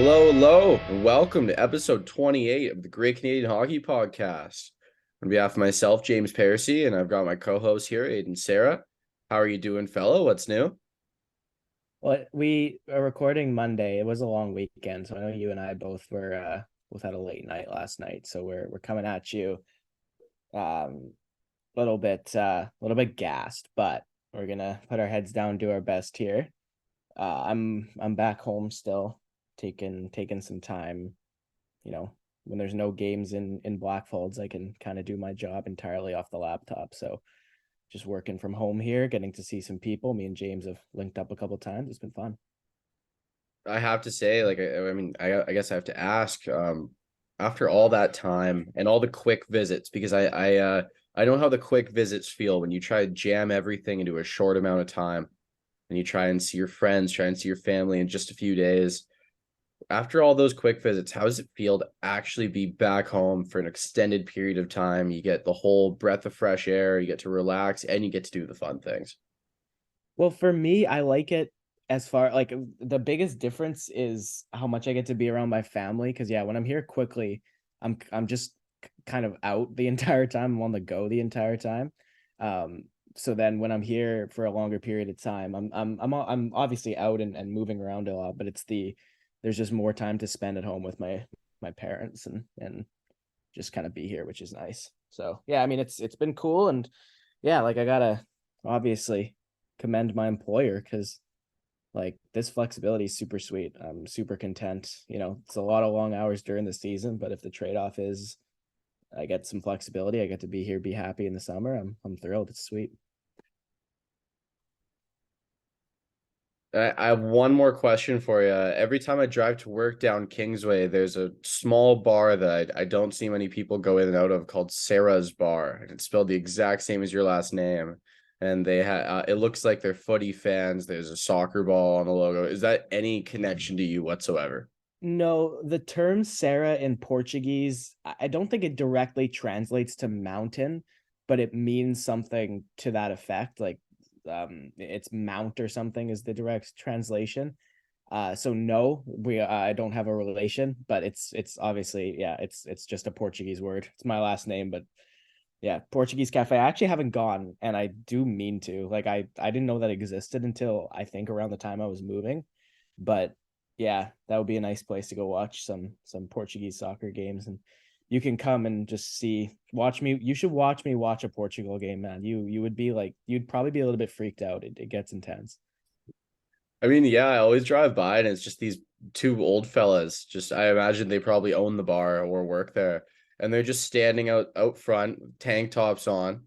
Hello, and welcome to episode 28 of the Great Canadian Hockey Podcast. On behalf of myself, James Parisi, and I've got my co-host here, Aiden Sarah. How are you doing, fellow? What's new? Well, we are recording Monday. It was a long weekend, so I know you and I both had a late night last night. So we're coming at you little bit gassed, but we're gonna put our heads down, do our best here. I'm back home still, taking some time. You know, when there's no games in Blackfolds, I can kind of do my job entirely off the laptop. So just working from home here, getting to see some people. Me and James have linked up a couple times. It's been fun. I have to say, I guess I have to ask, after all that time and all the quick visits, because I know how the quick visits feel when you try to jam everything into a short amount of time and you try and see your friends, try and see your family in just a few days. After all those quick visits, how does it feel to actually be back home for an extended period of time? You get the whole breath of fresh air, you get to relax, and you get to do the fun things. Well, for me, I like it as far like the biggest difference is how much I get to be around my family. Because yeah, when I'm here quickly, I'm just kind of out the entire time. I'm on the go the entire time. Um, so then when I'm here for a longer period of time, I'm obviously out and moving around a lot, but there's just more time to spend at home with my parents and just kind of be here, which is nice. So yeah, I mean it's been cool and yeah, like I gotta obviously commend my employer because like this flexibility is super sweet. I'm super content. It's a lot of long hours during the season, but if the trade-off is I get some flexibility, I get to be here, be happy in the summer. I'm thrilled. It's sweet. I have one more question for you. Every time I drive to work down Kingsway, there's a small bar that I don't see many people go in and out of called Sarah's Bar. And it's spelled the exact same as your last name. And it looks like they're footy fans. There's a soccer ball on the logo. Is that any connection to you whatsoever? No, the term Serra in Portuguese, I don't think it directly translates to mountain, but it means something to that effect. Like it's mount or something is the direct translation. So no, we I don't have a relation, but it's obviously yeah, it's just a Portuguese word. It's my last name, but yeah, Portuguese cafe. I actually haven't gone, and I do mean to. Like I didn't know that existed until I think around the time I was moving, but yeah, that would be a nice place to go watch some Portuguese soccer games, and you can come and just watch me. You should watch me watch a Portugal game, man. You would be like you'd probably be a little bit freaked out. It gets intense. I mean, yeah, I always drive by and it's just these two old fellas. Just I imagine they probably own the bar or work there. And they're just standing out front, tank tops on,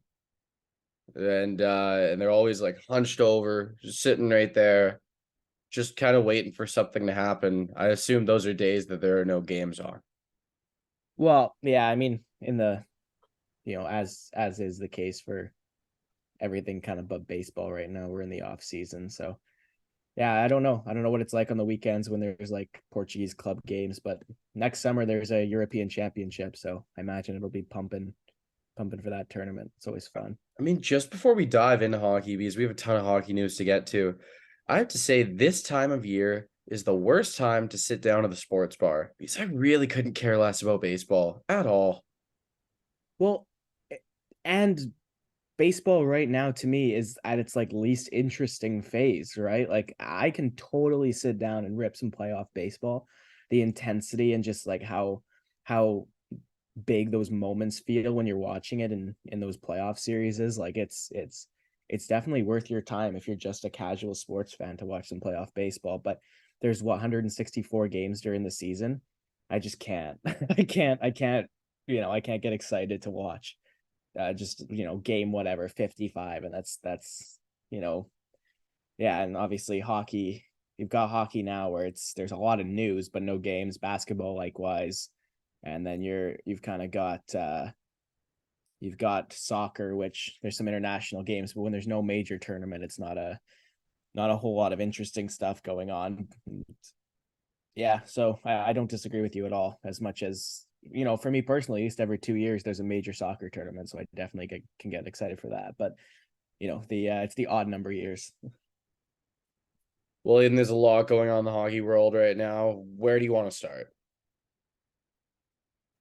and they're always like hunched over, just sitting right there, just kind of waiting for something to happen. I assume those are days that there are no games on. Well, yeah, I mean, in the as is the case for everything kind of but baseball right now. We're in the off season, so yeah, I don't know. I don't know what it's like on the weekends when there's like Portuguese club games, but next summer there's a European Championship, so I imagine it'll be pumping for that tournament. It's always fun. I mean, just before we dive into hockey, because we have a ton of hockey news to get to, I have to say this time of year is the worst time to sit down at the sports bar because I really couldn't care less about baseball at all. Well, and baseball right now to me is at its like least interesting phase, right? Like I can totally sit down and rip some playoff baseball. The intensity and just like how big those moments feel when you're watching it in those playoff series is like it's definitely worth your time if you're just a casual sports fan to watch some playoff baseball. But there's 164 games during the season. I just can't. I can't. I can't get excited to watch just game whatever 55, and that's you know yeah, and obviously hockey. You've got hockey now where there's a lot of news but no games. Basketball likewise, and then you've kind of got you've got soccer, which there's some international games, but when there's no major tournament, it's not a whole lot of interesting stuff going on. Yeah, so I don't disagree with you at all. As much as for me personally, at least every 2 years there's a major soccer tournament, so I definitely can get excited for that. But the it's the odd number years. Well, and there's a lot going on in the hockey world right now. Where do you want to start?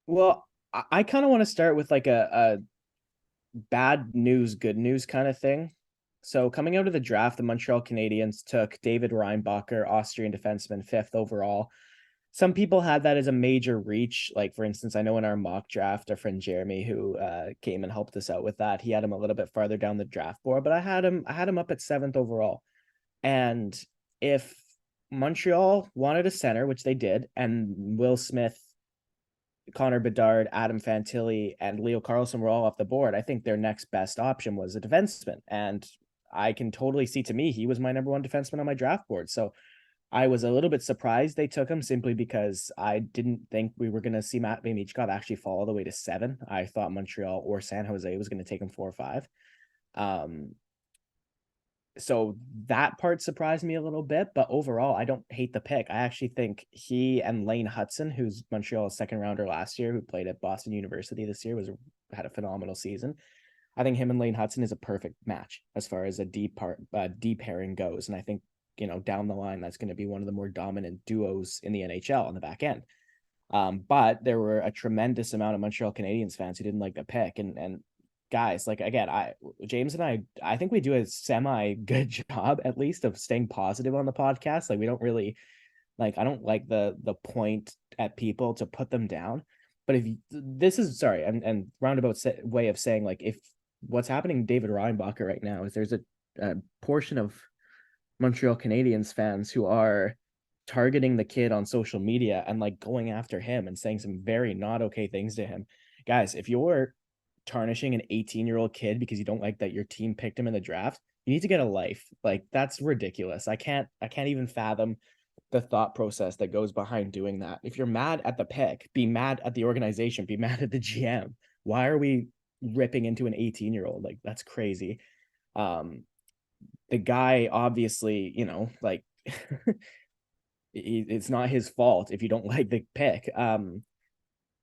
Well, I kind of want to start with like a bad news, good news kind of thing. So coming out of the draft, the Montreal Canadiens took David Reinbacher, Austrian defenseman, fifth overall. Some people had that as a major reach. Like for instance, I know in our mock draft, our friend Jeremy, who came and helped us out with that, he had him a little bit farther down the draft board, but I had him up at seventh overall. And if Montreal wanted a center, which they did, and Will Smith, Connor Bedard, Adam Fantilli, and Leo Carlson were all off the board, I think their next best option was a defenseman. And I can totally see, to me, he was my number one defenseman on my draft board. So I was a little bit surprised they took him simply because I didn't think we were going to see Matt Michkov actually fall all the way to 7. I thought Montreal or San Jose was going to take him 4 or 5. Um, so that part surprised me a little bit, but overall, I don't hate the pick. I actually think he and Lane Hudson, who's Montreal's second rounder last year, who played at Boston University this year, had a phenomenal season. I think him and Lane Hudson is a perfect match as far as a deep pairing goes, and I think down the line that's going to be one of the more dominant duos in the NHL on the back end. But there were a tremendous amount of Montreal Canadiens fans who didn't like the pick, and guys, like again, James and I think we do a semi good job at least of staying positive on the podcast. Like we don't really like I don't like the point at people to put them down. But if this is sorry, and roundabout way of saying like if what's happening to David Reinbacher right now is there's a portion of Montreal Canadiens fans who are targeting the kid on social media and like going after him and saying some very not okay things to him. Guys, if you're tarnishing an 18-year-old kid because you don't like that your team picked him in the draft, you need to get a life. Like that's ridiculous. I can't even fathom the thought process that goes behind doing that. If you're mad at the pick, be mad at the organization, be mad at the GM. Why are we ripping into an 18-year-old? Like that's crazy. Um the guy obviously, like it's not his fault if you don't like the pick.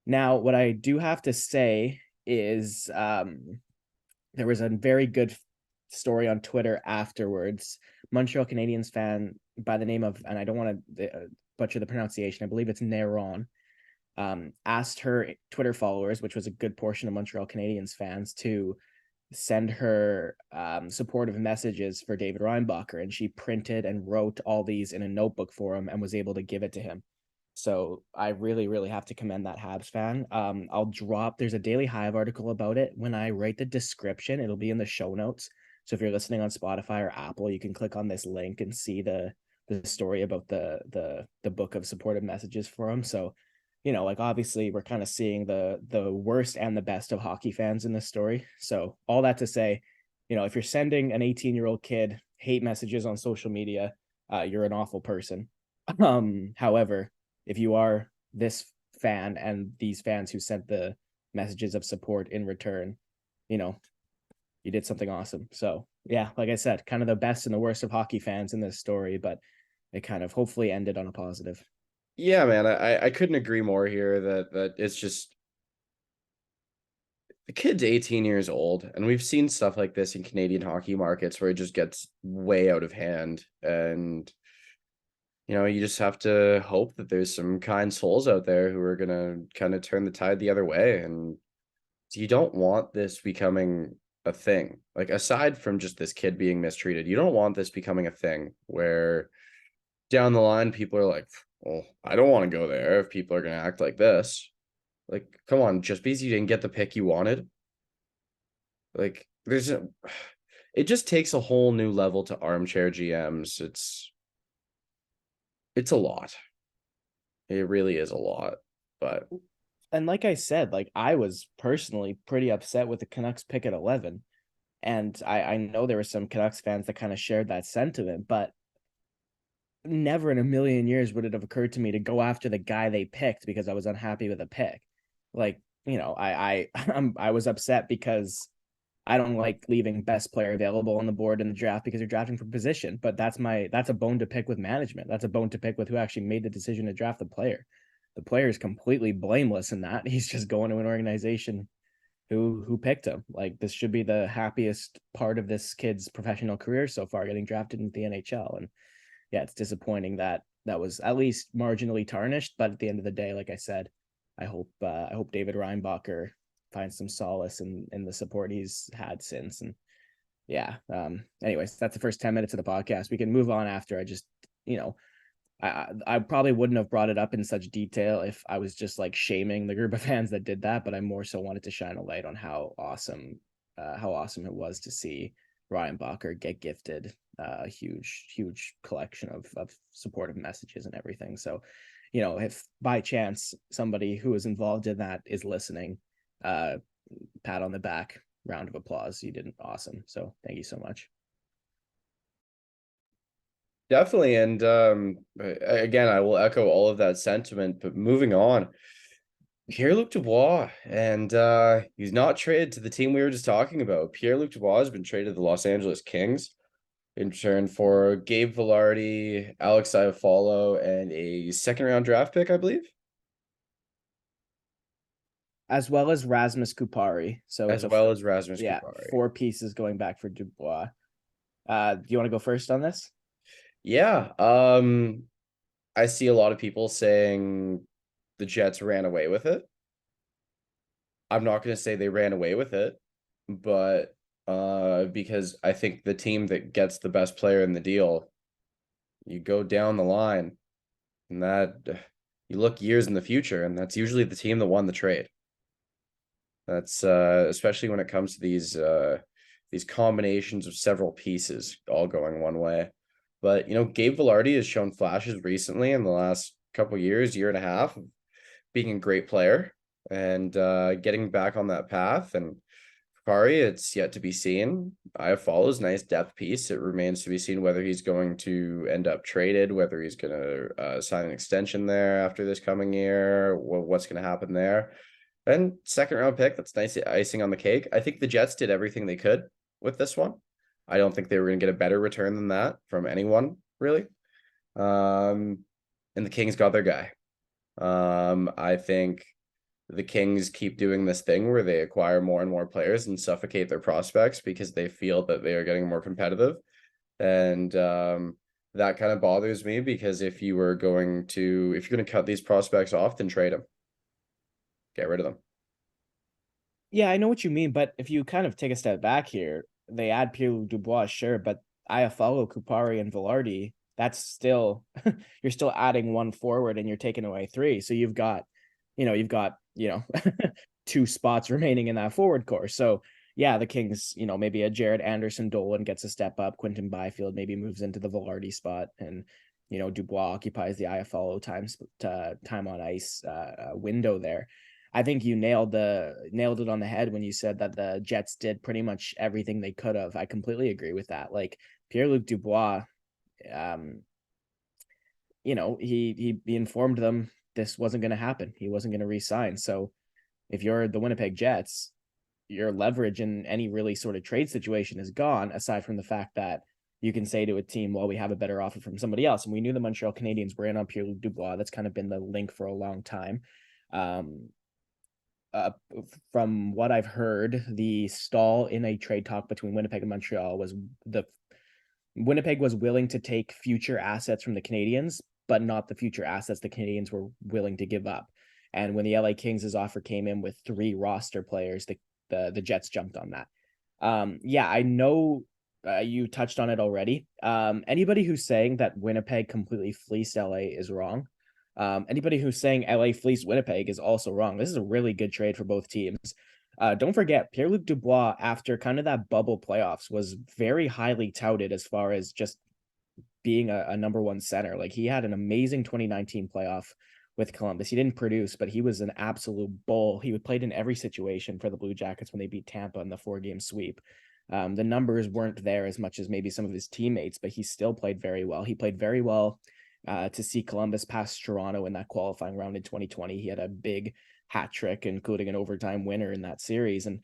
Now what I do have to say is there was a very good story on Twitter afterwards. Montreal Canadiens fan by the name of, and I don't want to butcher the pronunciation, I believe it's Neron, asked her Twitter followers, which was a good portion of Montreal Canadiens fans, to send her supportive messages for David Reinbacher, and she printed and wrote all these in a notebook for him and was able to give it to him. So I really, really have to commend that Habs fan. There's a Daily Hive article about it. When I write the description, it'll be in the show notes. So if you're listening on Spotify or Apple, you can click on this link and see the story about the book of supportive messages for him. So, like obviously we're kind of seeing the worst and the best of hockey fans in this story. So all that to say, if you're sending an 18-year-old kid hate messages on social media, you're an awful person. However, if you are this fan and these fans who sent the messages of support in return, you did something awesome. So yeah, like I said, kind of the best and the worst of hockey fans in this story, but it kind of hopefully ended on a positive. Yeah, man, I couldn't agree more here that it's just the kid's 18 years old, and we've seen stuff like this in Canadian hockey markets where it just gets way out of hand. And you just have to hope that there's some kind souls out there who are gonna kind of turn the tide the other way. And you don't want this becoming a thing. Like aside from just this kid being mistreated, you don't want this becoming a thing where down the line people are like, well, I don't want to go there if people are gonna act like this. Like, come on, just because you didn't get the pick you wanted, like it just takes a whole new level to armchair GMs. It's a lot. It really is a lot. But And like I said, like I was personally pretty upset with the Canucks pick at 11. And I know there were some Canucks fans that kind of shared that sentiment, but never in a million years would it have occurred to me to go after the guy they picked because I was unhappy with the pick. Like, I was upset because I don't like leaving best player available on the board in the draft because you're drafting for position. But that's a bone to pick with management. That's a bone to pick with who actually made the decision to draft the player. The player is completely blameless in that. He's just going to an organization who picked him. Like this should be the happiest part of this kid's professional career so far, getting drafted into the NHL. And yeah, it's disappointing that that was at least marginally tarnished. But at the end of the day, like I said, I hope David Reinbacher finds some solace in the support he's had since. And yeah, anyways, that's the first 10 minutes of the podcast. We can move on after. I just, you know, I probably wouldn't have brought it up in such detail if I was just like shaming the group of fans that did that, but I more so wanted to shine a light on how awesome it was to see Ryan Bacher get gifted a huge collection of supportive messages and everything. So, you know, if by chance somebody who is involved in that is listening, uh, pat on the back, round of applause. You did awesome. So thank you so much. Definitely. And again, I will echo all of that sentiment, but moving on. Pierre-Luc Dubois, and he's not traded to the team we were just talking about. Pierre-Luc Dubois has been traded to the Los Angeles Kings in return for Gabe Vilardi, Alex Iafallo, and a second-round draft pick, I believe. As well as Rasmus Kupari. So As well as Rasmus Kupari. 4 pieces going back for Dubois. Do you want to go first on this? Yeah. I see a lot of people saying the Jets ran away with it. I'm not going to say they ran away with it, but because I think the team that gets the best player in the deal, you go down the line, and that you look years in the future, and that's usually the team that won the trade. That's especially when it comes to these combinations of several pieces all going one way. But you know, Gabe Vilardi has shown flashes recently in the last couple years, year and a half, of being a great player and getting back on that path. And Kupari, it's yet to be seen. Iafallo's nice depth piece. It remains to be seen whether he's going to end up traded, whether he's going to sign an extension there after this coming year, what's going to happen there. And second round pick, that's nice icing on the cake. I think the Jets did everything they could with this one. I don't think they were going to get a better return than that from anyone, really. And the Kings got their guy. I think the Kings keep doing this thing where they acquire more and more players and suffocate their prospects because they feel that they are getting more competitive. And that kind of bothers me because if you're going to cut these prospects off, then trade them. Get rid of them. Yeah, I know what you mean, but if you kind of take a step back here, they add Pierre Dubois, sure, but Iafallo, Kupari, and Vilardi, that's still you're still adding one forward and you're taking away 3. So you've got 2 spots remaining in that forward core. So yeah, the Kings, maybe a Jared Anderson Dolan gets a step up, Quinton Byfield maybe moves into the Vilardi spot, and Dubois occupies the Iafallo time on ice window there. I think you nailed it on the head when you said that the Jets did pretty much everything they could have. I completely agree with that. Like Pierre-Luc Dubois, he informed them this wasn't going to happen. He wasn't going to re-sign. So if you're the Winnipeg Jets, your leverage in any really sort of trade situation is gone, aside from the fact that you can say to a team, well, we have a better offer from somebody else. And we knew the Montreal Canadiens were in on Pierre-Luc Dubois. That's kind of been the link for a long time. From what I've heard, the stall in a trade talk between Winnipeg and Montreal was Winnipeg was willing to take future assets from the Canadiens, but not the future assets the Canadiens were willing to give up. And when the LA Kings' offer came in with 3 roster players, the Jets jumped on that. Yeah, I know you touched on it already. Anybody who's saying that Winnipeg completely fleeced LA is wrong. Anybody who's saying LA fleeced Winnipeg is also wrong. This is a really good trade for both teams. Don't forget, Pierre-Luc Dubois, after kind of that bubble playoffs, was very highly touted as far as just being a number 1 center. Like he had an amazing 2019 playoff with Columbus. He didn't produce, but he was an absolute bull. He played in every situation for the Blue Jackets when they beat Tampa in the 4-game sweep. The numbers weren't there as much as maybe some of his teammates, but he still played very well. He played very well to see Columbus pass Toronto in that qualifying round in 2020. He had a big hat trick, including an overtime winner in that series. And,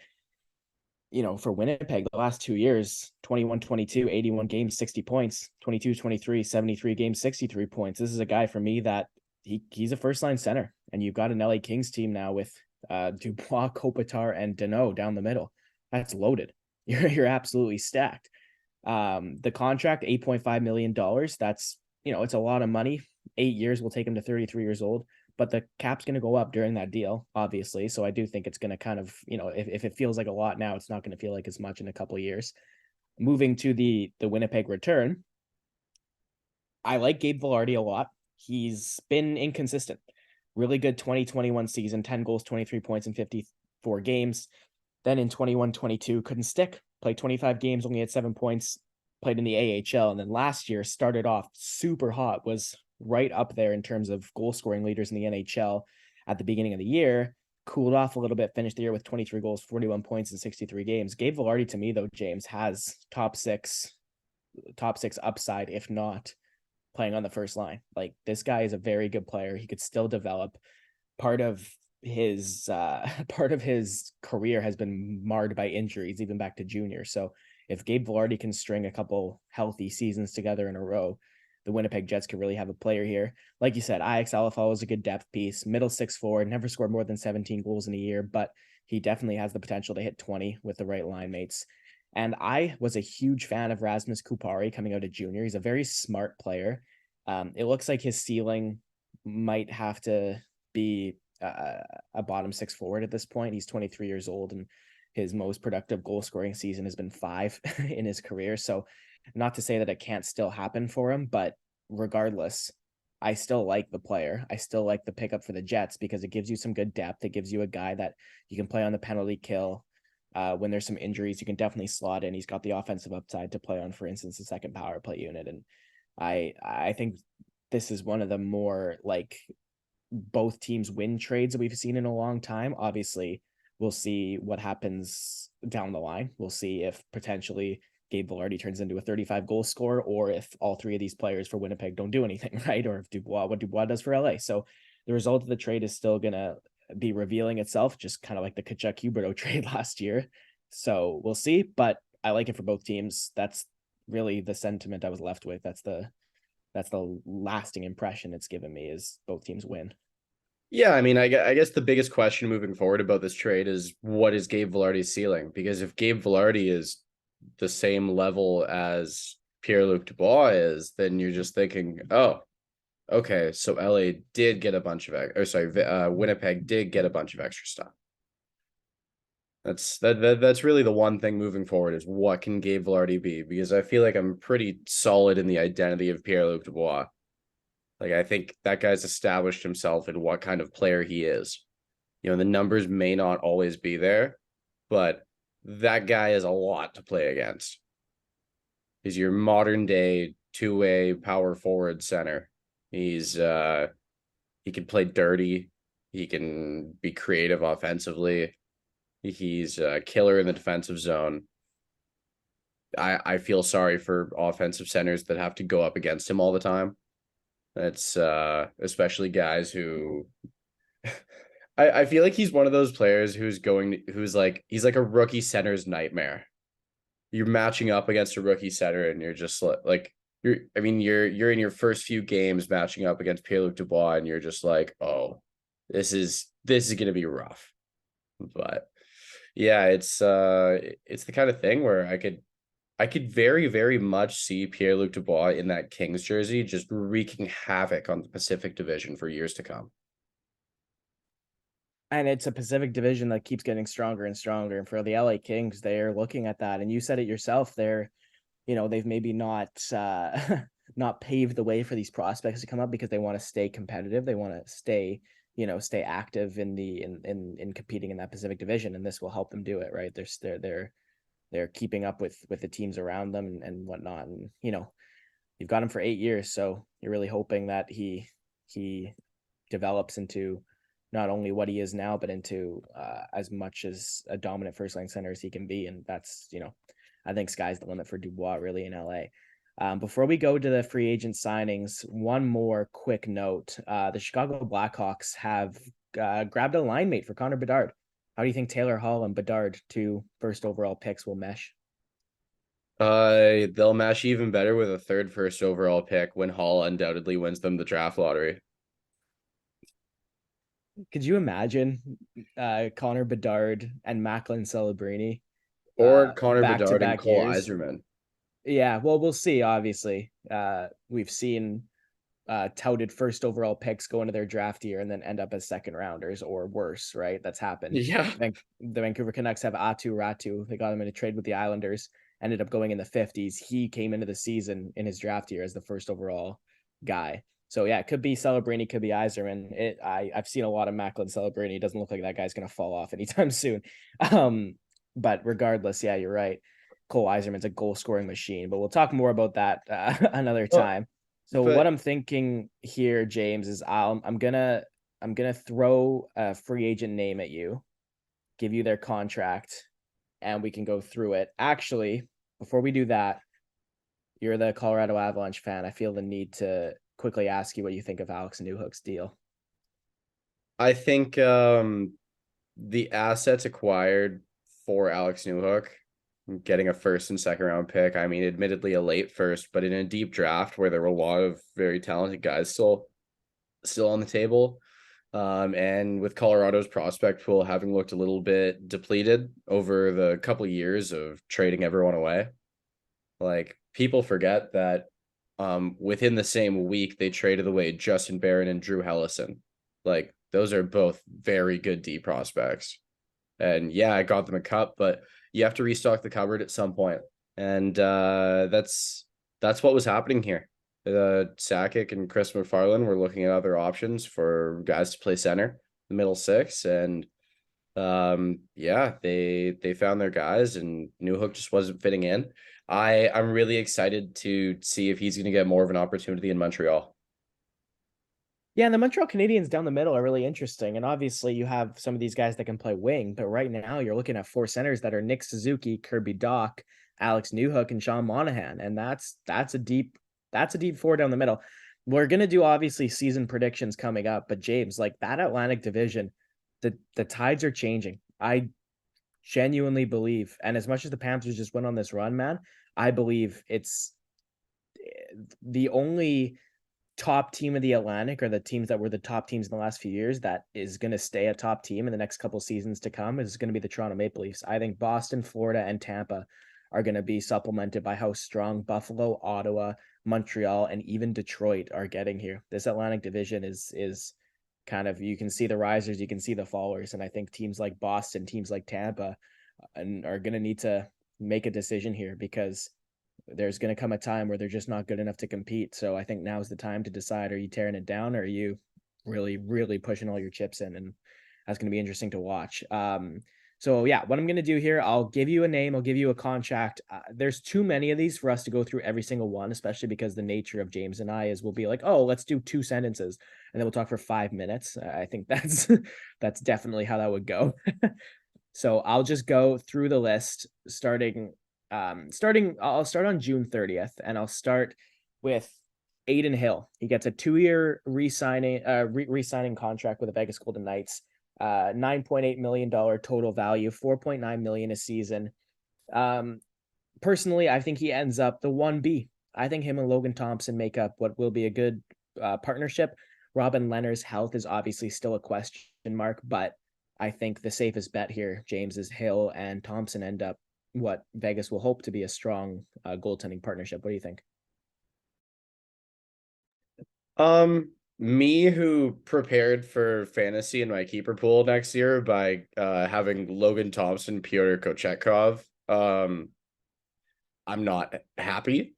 for Winnipeg, the last 2 years, 21-22, 81 games, 60 points, 22-23, 73 games, 63 points. This is a guy for me that he's a first-line center. And you've got an LA Kings team now with Dubois, Kopitar, and Danault down the middle. That's loaded. You're absolutely stacked. The contract, $8.5 million. That's, it's a lot of money. 8 years will take him to 33 years old, but the cap's going to go up during that deal, obviously. So I do think it's going to kind of, if it feels like a lot now, it's not going to feel like as much in a couple of years. Moving to the Winnipeg return, I like Gabe Vilardi a lot. He's been inconsistent. Really good 2021 season, 10 goals, 23 points in 54 games. Then in 21-22, couldn't stick. Played 25 games, only had 7 points, played in the AHL. And then last year started off super hot, was right up there in terms of goal scoring leaders in the NHL at the beginning of the year. Cooled off a little bit, finished the year with 23 goals, 41 points in 63 games. Gabe Vilardi, to me, though, James, has top six upside, if not playing on the first line. Like, this guy is a very good player. He could still develop. Part of his career has been marred by injuries, even back to junior. So if Gabe Vilardi can string a couple healthy seasons together in a row, the Winnipeg Jets could really have a player here. Like you said, Alex Alafal was a good depth piece, middle 6'4", never scored more than 17 goals in a year, but he definitely has the potential to hit 20 with the right line mates. And I was a huge fan of Rasmus Kupari coming out of junior. He's a very smart player. It looks like his ceiling might have to be a bottom six forward at this point. He's 23 years old, and his most productive goal scoring season has been 5 in his career. So not to say that it can't still happen for him, but regardless, I still like the player. I still like the pickup for the Jets because it gives you some good depth. It gives you a guy that you can play on the penalty kill. When there's some injuries, you can definitely slot in. He's got the offensive upside to play on, for instance, the second power play unit. And I think this is one of the more like both teams win trades that we've seen in a long time. Obviously, we'll see what happens down the line. We'll see if potentially Gabe Vilardi turns into a 35 goal scorer, or if all three of these players for Winnipeg don't do anything, right? Or if what Dubois does for LA. So the result of the trade is still going to be revealing itself, just kind of like the Tkachuk Huberdeau trade last year. So we'll see, but I like it for both teams. That's really the sentiment I was left with. That's the lasting impression it's given me, is both teams win. Yeah, I mean, I guess the biggest question moving forward about this trade is what is Gabe Vilardi's ceiling? Because if Gabe Vilardi is the same level as Pierre-Luc Dubois is, then you're just thinking, oh, okay, so LA did get a bunch of, Winnipeg did get a bunch of extra stuff. That's really the one thing moving forward is what can Gabe Vilardi be? Because I feel like I'm pretty solid in the identity of Pierre-Luc Dubois. Like, I think that guy's established himself in what kind of player he is. The numbers may not always be there, but that guy is a lot to play against. He's your modern day two-way power forward center. He can play dirty. He can be creative offensively. He's a killer in the defensive zone. I feel sorry for offensive centers that have to go up against him all the time. It's especially guys who I feel like he's one of those players he's like a rookie center's nightmare. You're matching up against a rookie center and you're just like you're in your first few games matching up against Pierre-Luc Dubois and you're just like, oh, this is gonna be rough. But yeah, it's the kind of thing where I could very, very much see Pierre-Luc Dubois in that Kings jersey just wreaking havoc on the Pacific Division for years to come. And it's a Pacific Division that keeps getting stronger and stronger. And for the LA Kings, they're looking at that. And you said it yourself, they've maybe not not paved the way for these prospects to come up because they want to stay competitive. They want to stay active in competing in that Pacific Division, and this will help them do it, right? They're keeping up with the teams around them and whatnot. And you've got him for 8 years, so you're really hoping that he develops into not only what he is now, but into as much as a dominant first line center as he can be. And that's, I think sky's the limit for Dubois really in LA. Before we go to the free agent signings, one more quick note. The Chicago Blackhawks have grabbed a line mate for Connor Bedard. How do you think Taylor Hall and Bedard, 2 first overall picks, will mesh? They'll mesh even better with a third first overall pick when Hall undoubtedly wins them the draft lottery. Could you imagine Connor Bedard and Macklin Celebrini Or Connor back to Bedard and back Cole years? Eiserman. Yeah, well, we'll see. Obviously, we've seen touted first overall picks go into their draft year and then end up as second rounders or worse, right? That's happened. Yeah. The Vancouver Canucks have Atu Ratu. They got him in a trade with the Islanders, ended up going in the 50s. He came into the season in his draft year as the first overall guy. So yeah, it could be Celebrini, could be Yzerman. I've seen a lot of Macklin Celebrini. It doesn't look like that guy's gonna fall off anytime soon. But regardless, yeah, you're right. Cole Yzerman's a goal scoring machine, but we'll talk more about that another Well, time. So what but I'm thinking here, James, is I'm gonna throw a free agent name at you, give you their contract, and we can go through it. Actually, before we do that, you're the Colorado Avalanche fan. I feel the need to quickly ask you what you think of Alex Newhook's deal. I think the assets acquired for Alex Newhook, getting a first and second round pick. I mean, admittedly a late first, but in a deep draft where there were a lot of very talented guys still on the table. And with Colorado's prospect pool having looked a little bit depleted over the couple of years of trading everyone away, like people forget that within the same week they traded away Justin Barron and Drew Hellison. Like those are both very good D prospects. And yeah, I got them a cup, but you have to restock the cupboard at some point. And that's what was happening here. Sakic and Chris McFarland were looking at other options for guys to play center, the middle six, and yeah, they found their guys, and Newhook just wasn't fitting in. I'm really excited to see if he's going to get more of an opportunity in Montreal. Yeah, and the Montreal Canadiens down the middle are really interesting. And obviously, you have some of these guys that can play wing, but right now you're looking at four centers that are Nick Suzuki, Kirby Doc, Alex Newhook, and Sean Monahan, and that's a deep four down the middle. We're gonna do obviously season predictions coming up, but James, like that Atlantic Division, the tides are changing. I genuinely believe, and as much as the Panthers just went on this run, man, I believe it's the only top team of the Atlantic, or the teams that were the top teams in the last few years, that is going to stay a top team in the next couple seasons to come, is going to be the Toronto Maple Leafs. I think Boston, Florida, and Tampa are going to be supplemented by how strong Buffalo, Ottawa, Montreal, and even Detroit are getting here. This Atlantic Division is kind of, you can see the risers, you can see the fallers, and I think teams like Boston, teams like Tampa, are going to need to make a decision here, because there's going to come a time where they're just not good enough to compete. So I think now's the time to decide, are you tearing it down, or are you really, really pushing all your chips in? And that's going to be interesting to watch. So yeah, what I'm going to do here, I'll give you a name, I'll give you a contract. There's too many of these for us to go through every single one, especially because the nature of James and I is we'll be like, oh, let's do 2 sentences, and then we'll talk for 5 minutes. I think that's definitely how that would go. So I'll just go through the list, I'll start on June 30th, and I'll start with Adin Hill. He gets a 2-year re-signing contract with the Vegas Golden Knights. $9.8 million total value, 4.9 million a season. Personally, I think he ends up the 1B. I think him and Logan Thompson make up what will be a good partnership. Robin Lehner's health is obviously still a question mark, but I think the safest bet here, James, is Hill and Thompson end up what Vegas will hope to be a strong goaltending partnership. What do you think? Me who prepared for fantasy in my keeper pool next year by having Logan Thompson, Pyotr Kochetkov. I'm not happy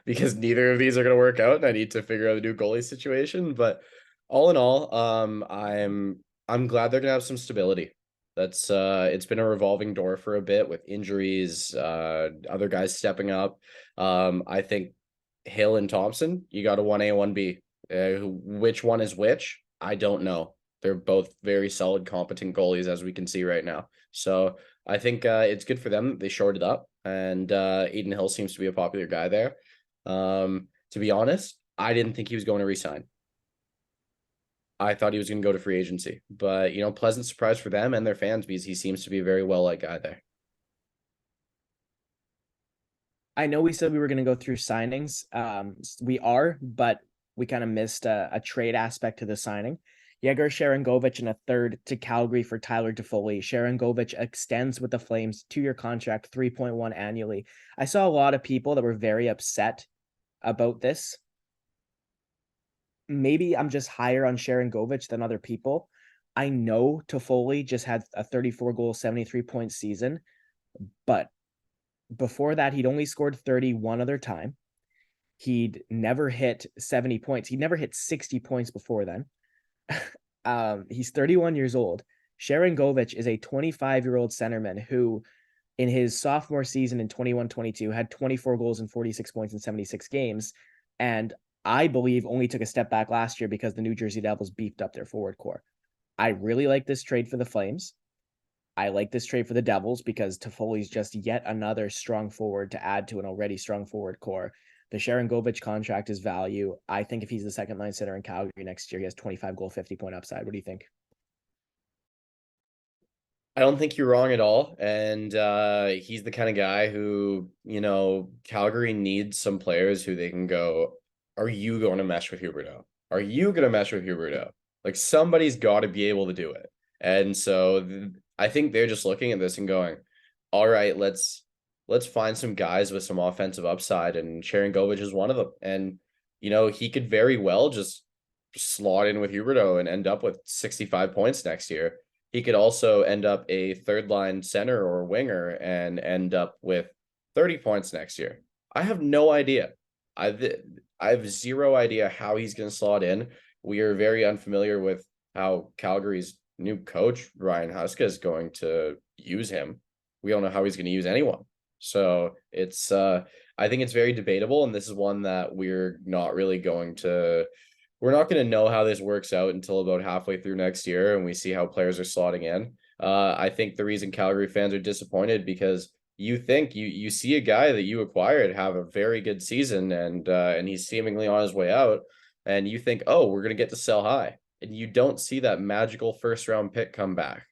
because neither of these are going to work out, and I need to figure out a new goalie situation. But all in all, I'm glad they're going to have some stability. That's it's been a revolving door for a bit with injuries, other guys stepping up. I think Hill and Thompson, you got a 1A, 1B. Which one is which? I don't know. They're both very solid, competent goalies, as we can see right now. So I think it's good for them that they shored it up, and Adin Hill seems to be a popular guy there. To be honest, I didn't think he was going to resign. I thought he was going to go to free agency, but pleasant surprise for them and their fans because he seems to be a very well liked guy there. I know we said we were going to go through signings. We are, but we kind of missed a trade aspect to the signing. Yegor Sharangovich in a third to Calgary for Tyler Toffoli. Sharangovich extends with the Flames, 2-year contract, 3.1 annually. I saw a lot of people that were very upset about this. maybe I'm just higher on Sharon Govich than other people. I know Toffoli just had a 34 goal, 73-point season, but before that, he'd only scored 30 one other time. He'd never hit 70 points. He'd never hit 60 points before then. He's 31 years old. Sharon Govich is a 25-year-old centerman who, in his sophomore season in 21-22, had 24 goals and 46 points in 76 games. And I believe only took a step back last year because the New Jersey Devils beefed up their forward core. I really like this trade for the Flames. I like this trade for the Devils because Toffoli's just yet another strong forward to add to an already strong forward core. The Sharon Govich contract is value. I think if he's the second line center in Calgary next year, he has 25 goal, 50-point upside. What do you think? I don't think you're wrong at all. And he's the kind of guy who, Calgary needs some players who they can go, are you going to mesh with Huberdeau? Are you going to mesh with Huberdeau? Like somebody's got to be able to do it. And so I think they're just looking at this and going, all right, let's find some guys with some offensive upside. And Sharon Govich is one of them. And, he could very well just slot in with Huberdeau and end up with 65 points next year. He could also end up a third line center or winger and end up with 30 points next year. I have no idea. I have zero idea how he's going to slot in. We are very unfamiliar with how Calgary's new coach, Ryan Huska, is going to use him. We don't know how he's going to use anyone. So it's I think it's very debatable, and this is one that we're not going to know how this works out until about halfway through next year and we see how players are slotting in. I think the reason Calgary fans are disappointed because you think you see a guy that you acquired have a very good season and he's seemingly on his way out, and you think, oh, we're going to get to sell high, and you don't see that magical first round pick come back.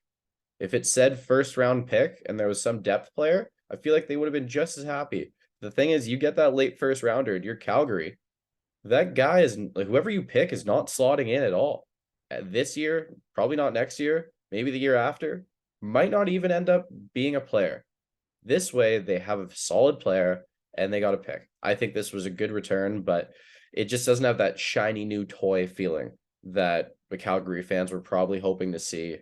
If it said first round pick and there was some depth player, I feel like they would have been just as happy. The thing is, you get that late first rounder and you're Calgary, that guy is like, whoever you pick is not slotting in at all. This year, probably not next year, maybe the year after, might not even end up being a player. This way, they have a solid player and they got a pick. I think this was a good return, but it just doesn't have that shiny new toy feeling that the Calgary fans were probably hoping to see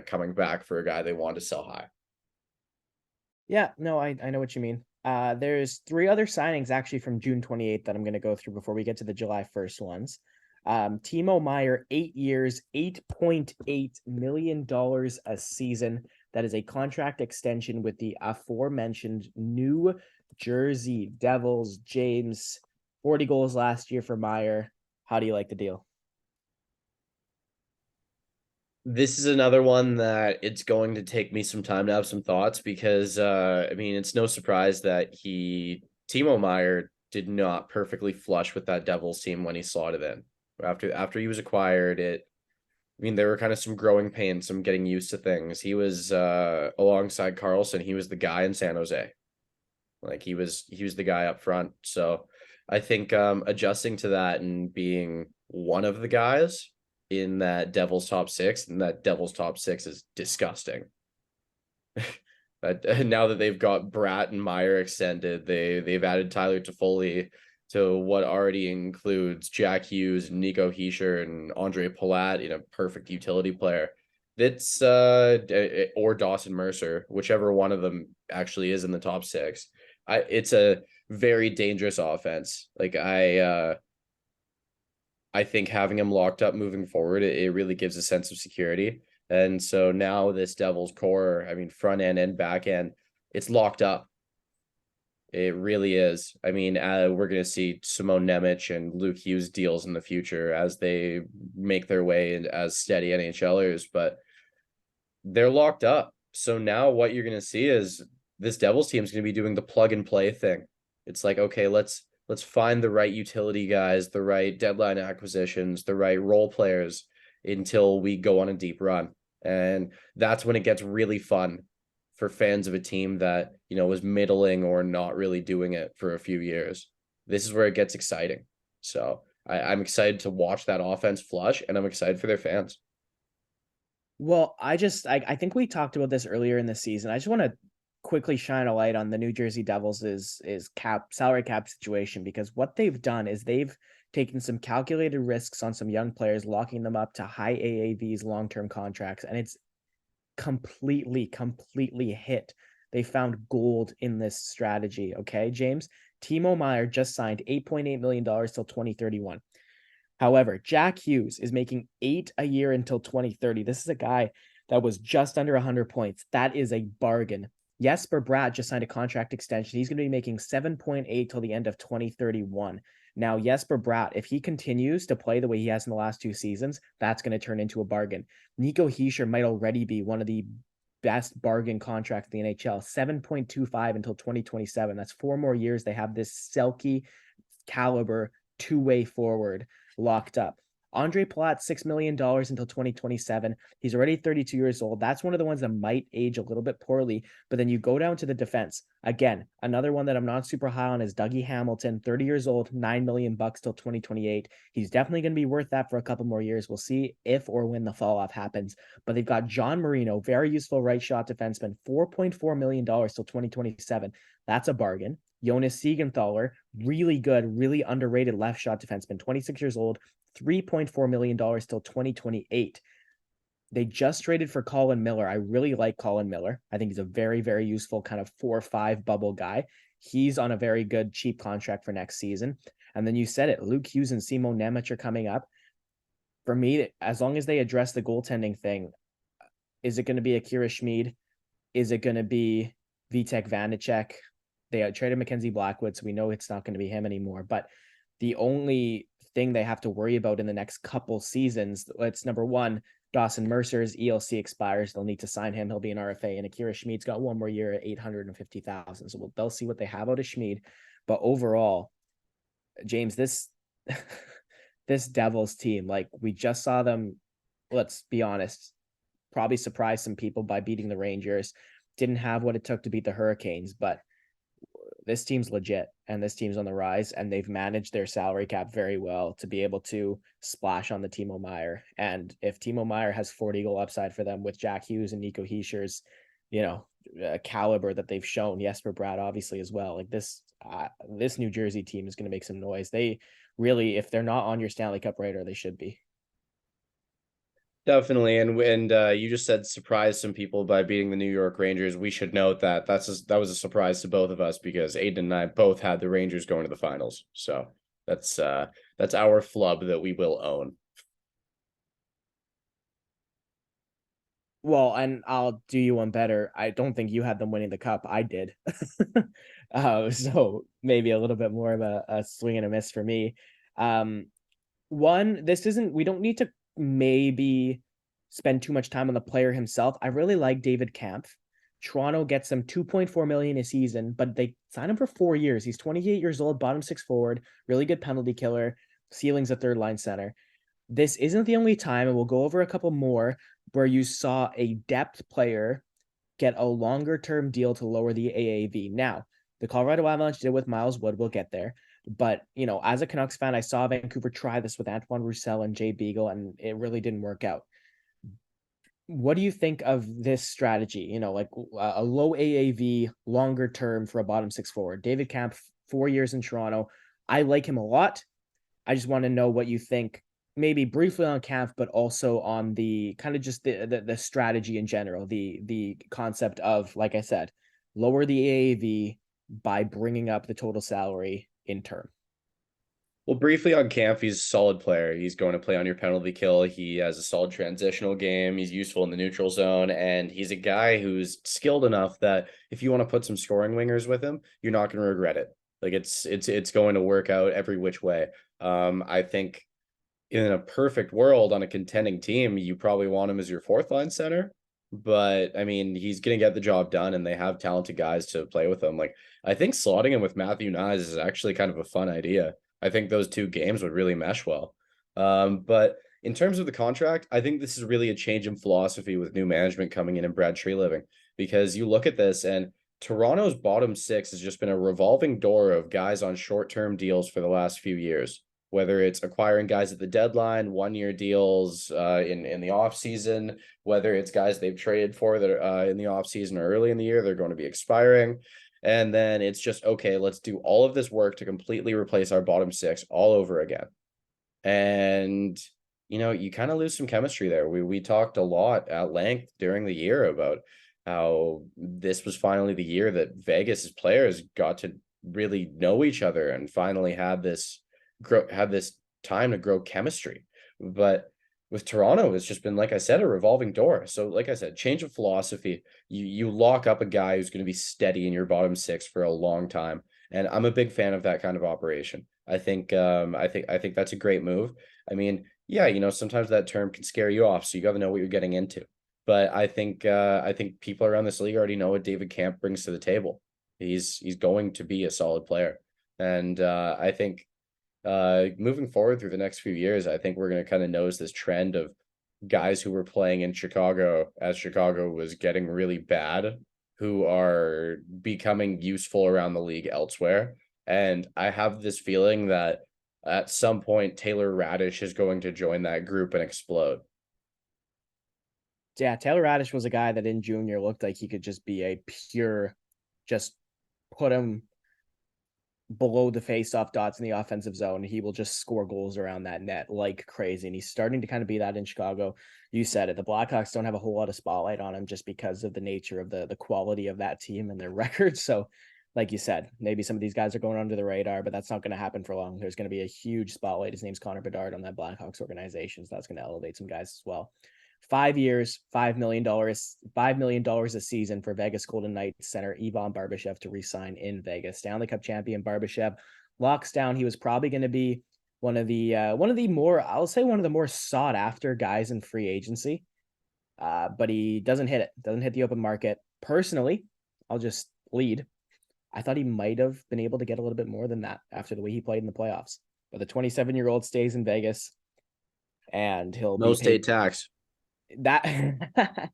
coming back for a guy they wanted to sell high. Yeah, no, I know what you mean. There's three other signings actually from June 28th that I'm going to go through before we get to the July 1st ones. Timo Meier, 8 years, $8.8 million a season. That is a contract extension with the aforementioned New Jersey Devils. James, 40 goals last year for Meier. How do you like the deal? This is another one that it's going to take me some time to have some thoughts because it's no surprise that Timo Meier did not perfectly flush with that Devils team when he slotted in. After he was acquired, there were kind of some growing pains, some getting used to things. He was alongside Carlson, he was the guy in San Jose. Like he was the guy up front. So I think adjusting to that and being one of the guys in that Devils top six, and that Devils top six is disgusting. But now that they've got Bratt and Meier extended, they've added Tyler Toffoli to what already includes Jack Hughes, Nico Hischier, and Andre Palat, perfect utility player. That's or Dawson Mercer, whichever one of them actually is in the top six. It's a very dangerous offense. Like I think having him locked up moving forward, it really gives a sense of security. And so now this Devils core, front end and back end, it's locked up. It really is. We're going to see Simone Nemec and Luke Hughes deals in the future as they make their way as steady NHLers, but they're locked up. So now what you're going to see is this Devils team is going to be doing the plug and play thing. It's like, okay, let's find the right utility guys, the right deadline acquisitions, the right role players until we go on a deep run. And that's when it gets really fun for fans of a team that, was middling or not really doing it for a few years. This is where it gets exciting. So I'm excited to watch that offense flush, and I'm excited for their fans. Well, I think we talked about this earlier in the season. I just want to quickly shine a light on the New Jersey Devils is salary cap situation, because what they've done is they've taking some calculated risks on some young players, locking them up to high AAVs, long-term contracts, and it's completely hit. They found gold in this strategy. Okay, James. Timo Meyer just signed $8.8 million till 2031. However, Jack Hughes is making 8 a year until 2030. This is a guy that was just under 100 points. That is a bargain. Jesper Bratt just signed a contract extension. He's going to be making 7.8 till the end of 2031. Now, Jesper Bratt, if he continues to play the way he has in the last 2 seasons, that's going to turn into a bargain. Nico Hischier might already be one of the best bargain contracts in the NHL, 7.25 until 2027. That's 4 more years. They have this Selke caliber two-way forward locked up. Andre Palat, $6 million until 2027. He's already 32 years old. That's one of the ones that might age a little bit poorly. But then you go down to the defense. Again, another one that I'm not super high on is Dougie Hamilton, 30 years old, $9 million till 2028. He's definitely going to be worth that for a couple more years. We'll see if or when the fall off happens. But they've got John Marino, very useful right shot defenseman, $4.4 million till 2027. That's a bargain. Jonas Siegenthaler, really good, really underrated left shot defenseman, 26 years old, $3.4 million till 2028. They just traded for Colin Miller. I really like Colin Miller. I think he's a very useful kind of 4-5 bubble guy. He's on a very good, cheap contract for next season. And then you said it, Luke Hughes and Simon Nemec are coming up. For me, as long as they address the goaltending thing, is it going to be Akira Schmid? Is it going to be Vitek Vanacek? They traded Mackenzie Blackwood, so we know it's not going to be him anymore. But the only thing they have to worry about in the next couple seasons, it's number one, Dawson Mercer's ELC expires. They'll need to sign him. He'll be an RFA. And Akira Schmid's got 1 more year at $850,000. So they'll see what they have out of Schmid. But overall, James, this Devils team, like we just saw them, let's be honest, probably surprised some people by beating the Rangers. Didn't have what it took to beat the Hurricanes, but this team's legit and this team's on the rise, and they've managed their salary cap very well to be able to splash on the Timo Meier. And if Timo Meier has 40 goal upside for them with Jack Hughes and Nico Hischier's, caliber that they've shown, Jesper Bratt obviously as well, like this New Jersey team is going to make some noise. They really, if they're not on your Stanley Cup radar, they should be. Definitely, and you just said surprise some people by beating the New York Rangers. We should note that that was a surprise to both of us because Aiden and I both had the Rangers going to the finals. So that's our flub that we will own. Well, and I'll do you one better. I don't think you had them winning the cup. I did. So maybe a little bit more of a swing and a miss for me. We don't need to maybe spend too much time on the player himself. I really like David Kampf. Toronto gets him $2.4 million a season, but they sign him for 4 years. He's 28 years old, bottom 6 forward, really good penalty killer, ceiling's a third line center. This isn't the only time, and we'll go over a couple more where you saw a depth player get a longer term deal to lower the AAV. Now, the Colorado Avalanche did with Miles Wood. We'll get there. But, as a Canucks fan, I saw Vancouver try this with Antoine Roussel and Jay Beagle, and it really didn't work out. What do you think of this strategy? Like a low AAV, longer term for a bottom 6 forward. David Kampf, 4 years in Toronto. I like him a lot. I just want to know what you think, maybe briefly on Kampf, but also on the kind of just the strategy in general, the concept of, like I said, lower the AAV by bringing up the total salary in term. Well, briefly on Kampf, he's a solid player. He's going to play on your penalty kill. He has a solid transitional game. He's useful in the neutral zone, and he's a guy who's skilled enough that if you want to put some scoring wingers with him, you're not going to regret it. Like it's going to work out every which way. I think in a perfect world on a contending team, you probably want him as your 4th line center. But I mean, he's going to get the job done, and they have talented guys to play with him. Like, I think slotting him with Matthew Knies is actually kind of a fun idea. I think those 2 games would really mesh well. But in terms of the contract, I think this is really a change in philosophy with new management coming in and Brad Treliving, because you look at this and Toronto's bottom 6 has just been a revolving door of guys on short-term deals for the last few years, whether it's acquiring guys at the deadline, 1-year deals in the offseason, whether it's guys they've traded for that are in the offseason or early in the year, they're going to be expiring. And then it's just, okay, let's do all of this work to completely replace our bottom 6 all over again. And you kind of lose some chemistry there. We talked a lot at length during the year about how this was finally the year that Vegas's players got to really know each other and finally had this time to grow chemistry. But with Toronto, it's just been, like I said, a revolving door. So, like I said, change of philosophy. You lock up a guy who's going to be steady in your bottom six for a long time. And I'm a big fan of that kind of operation. I think that's a great move. I mean, yeah, sometimes that term can scare you off, so you got to know what you're getting into. But I think people around this league already know what David Camp brings to the table. He's going to be a solid player. And I think moving forward through the next few years, I think we're going to kind of notice this trend of guys who were playing in Chicago as Chicago was getting really bad, who are becoming useful around the league elsewhere. And I have this feeling that at some point Taylor Radish is going to join that group and explode. Yeah, Taylor Radish was a guy that in junior looked like he could just be a pure, just put him below the face-off dots in the offensive zone. He will just score goals around that net like crazy. And he's starting to kind of be that in Chicago. You said it. The Blackhawks don't have a whole lot of spotlight on him just because of the nature of the quality of that team and their record. So, like you said, maybe some of these guys are going under the radar, but that's not going to happen for long. There's going to be a huge spotlight. His name's Connor Bedard on that Blackhawks organization. So that's going to elevate some guys as well. 5 years, $5 million, $5 million a season for Vegas Golden Knights center Ivan Barbashev to re-sign in Vegas. Stanley Cup champion Barbashev locks down. He was probably going to be one of the more sought after guys in free agency. But he doesn't hit the open market. Personally, I'll just lead. I thought he might have been able to get a little bit more than that after the way he played in the playoffs. But the 27-year-old stays in Vegas and he'll No be state paid tax. that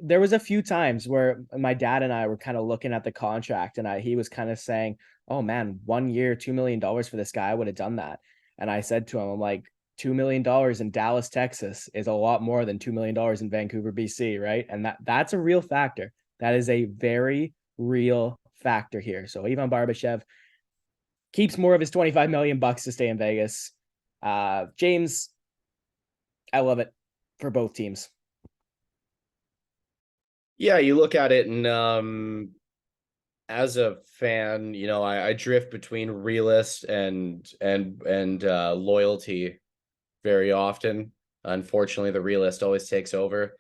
there was a few times where my dad and I were kind of looking at the contract and he was kind of saying, "Oh man, 1 year, $2 million for this guy, I would have done that." And I said to him, I'm like, $2 million in Dallas, Texas is a lot more than $2 million in Vancouver, BC, right? And that's a real factor. That is a very real factor here. So Ivan Barbashev keeps more of his 25 million bucks to stay in Vegas. James, I love it for both teams. Yeah, you look at it and as a fan, I drift between realist and loyalty very often. Unfortunately, the realist always takes over.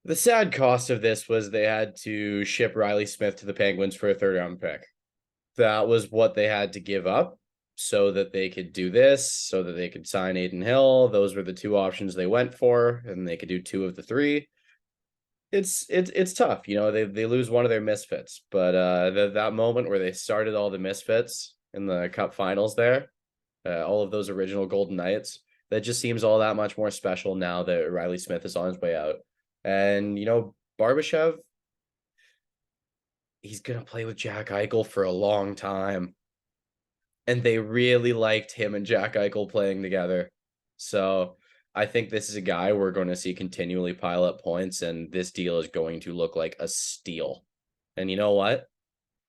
The sad cost of this was they had to ship Riley Smith to the Penguins for a third round pick. That was what they had to give up so that they could do this, so that they could sign Aiden Hill. Those were the two options they went for, and they could do two of the three. It's tough, they lose one of their misfits, but that moment where they started all the misfits in the cup finals there, all of those original Golden Knights, that just seems all that much more special now that Riley Smith is on his way out. And Barbashev, he's gonna play with Jack Eichel for a long time. And they really liked him and Jack Eichel playing together. So I think this is a guy we're going to see continually pile up points, and this deal is going to look like a steal. And you know what?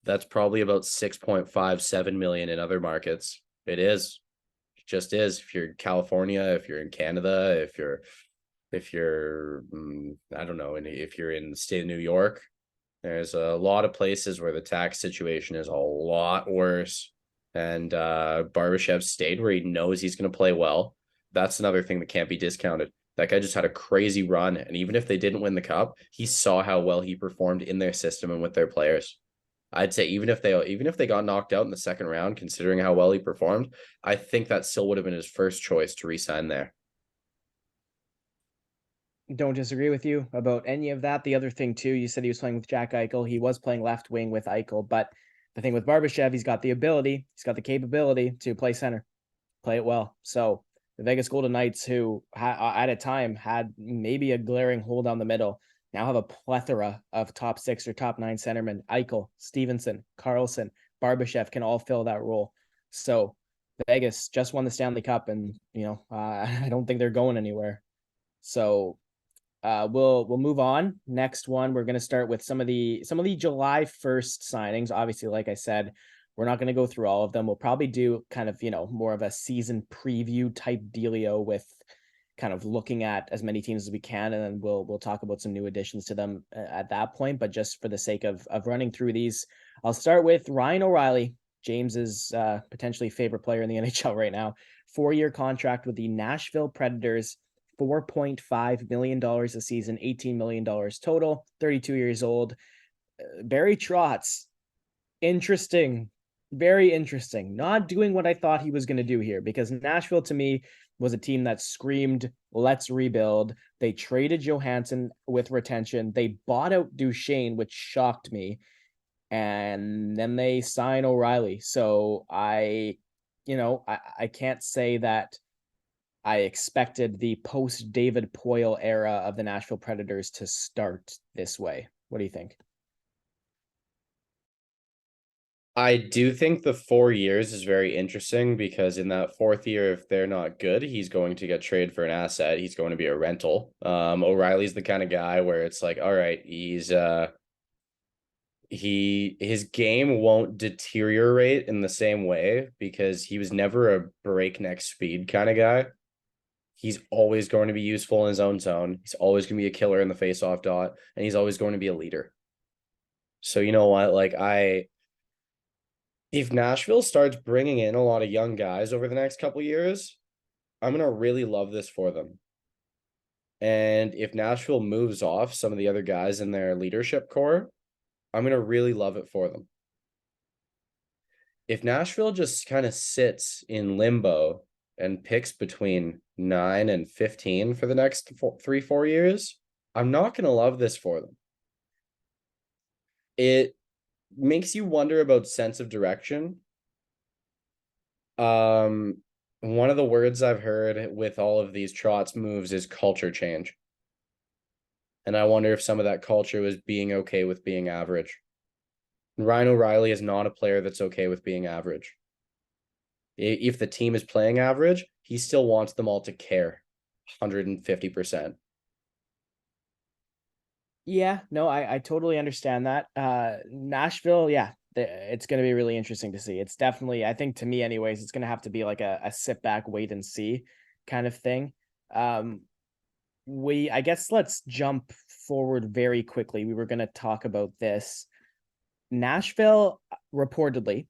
That's probably about 6.57 million in other markets. It is. It just is. If you're in California, if you're in Canada, if you're I don't know, and if you're in the state of New York, there's a lot of places where the tax situation is a lot worse. And Barbashev stayed where he knows he's going to play well. That's another thing that can't be discounted. That guy just had a crazy run, and even if they didn't win the cup, he saw how well he performed in their system and with their players. I'd say even if they got knocked out in the second round, considering how well he performed, I think that still would have been his first choice to resign there. Don't disagree with you about any of that. The other thing too, you said he was playing with Jack Eichel. He was playing left wing with Eichel, but the thing with Barbashev, he's got the capability to play center, play it well. So the Vegas Golden Knights, who at a time had maybe a glaring hole down the middle, now have a plethora of top 6 or top 9 centermen. Eichel, Stevenson, Carlson, Barbashev can all fill that role. So Vegas just won the Stanley Cup, and I don't think they're going anywhere. So we'll move on. Next one, we're going to start with some of the July 1st signings. Obviously, like I said, We're not going to go through all of them. We'll probably do kind of, more of a season preview type dealio with kind of looking at as many teams as we can, and then we'll talk about some new additions to them at that point. But just for the sake of running through these, I'll start with Ryan O'Reilly, James's potentially favorite player in the NHL right now. 4-year contract with the Nashville Predators, $4.5 million a season, $18 million total, 32 years old. Barry Trotz, interesting, very interesting. Not doing what I thought he was going to do here, because Nashville to me was a team that screamed, let's rebuild. They traded Johansson with retention. They bought out Duchesne, which shocked me. And then they sign O'Reilly. So I can't say that I expected the post David Poile era of the Nashville Predators to start this way. What do you think? I do think the 4 years is very interesting because in that fourth year, if they're not good, he's going to get traded for an asset. He's going to be a rental. O'Reilly's the kind of guy where it's like, all right, his game won't deteriorate in the same way because he was never a breakneck speed kind of guy. He's always going to be useful in his own zone. He's always going to be a killer in the faceoff dot, and he's always going to be a leader. So you know what? If Nashville starts bringing in a lot of young guys over the next couple years, I'm gonna really love this for them. And if Nashville moves off some of the other guys in their leadership core, I'm gonna really love it for them. If Nashville just kind of sits in limbo and picks between 9 and 15 for the next 4 years, I'm not gonna love this for them. It makes you wonder about sense of direction. One of the words I've heard with all of these Trotz moves is culture change. And I wonder if some of that culture was being okay with being average. Ryan O'Reilly is not a player that's okay with being average. If the team is playing average, he still wants them all to care 150%. Yeah, no, I totally understand that. Nashville, yeah, it's going to be really interesting to see. It's definitely, I think to me anyways, it's going to have to be like a sit back, wait and see kind of thing. I guess let's jump forward very quickly. We were going to talk about this. Nashville reportedly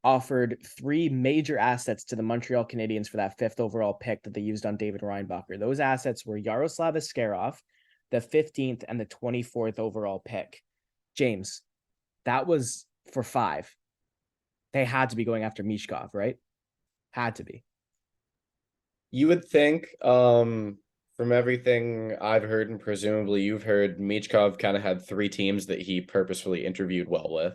offered 3 major assets to the Montreal Canadiens for that 5th overall pick that they used on David Reinbacher. Those assets were Yaroslav Askarov, the 15th and the 24th overall pick. James, that was for 5. They had to be going after Michkov, right? Had to be. You would think, from everything I've heard and presumably you've heard, Michkov kind of had 3 teams that he purposefully interviewed well with.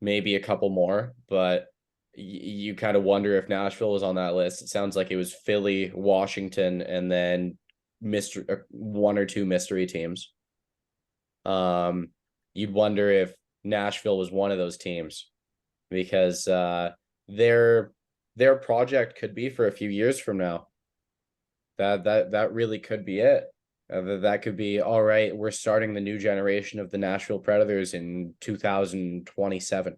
Maybe a couple more, but you kind of wonder if Nashville was on that list. It sounds like it was Philly, Washington, and then mystery 1 or 2 mystery teams. You'd wonder if Nashville was one of those teams because their project could be for a few years from now. That really could be it. That could be all right. We're starting the new generation of the Nashville Predators in 2027.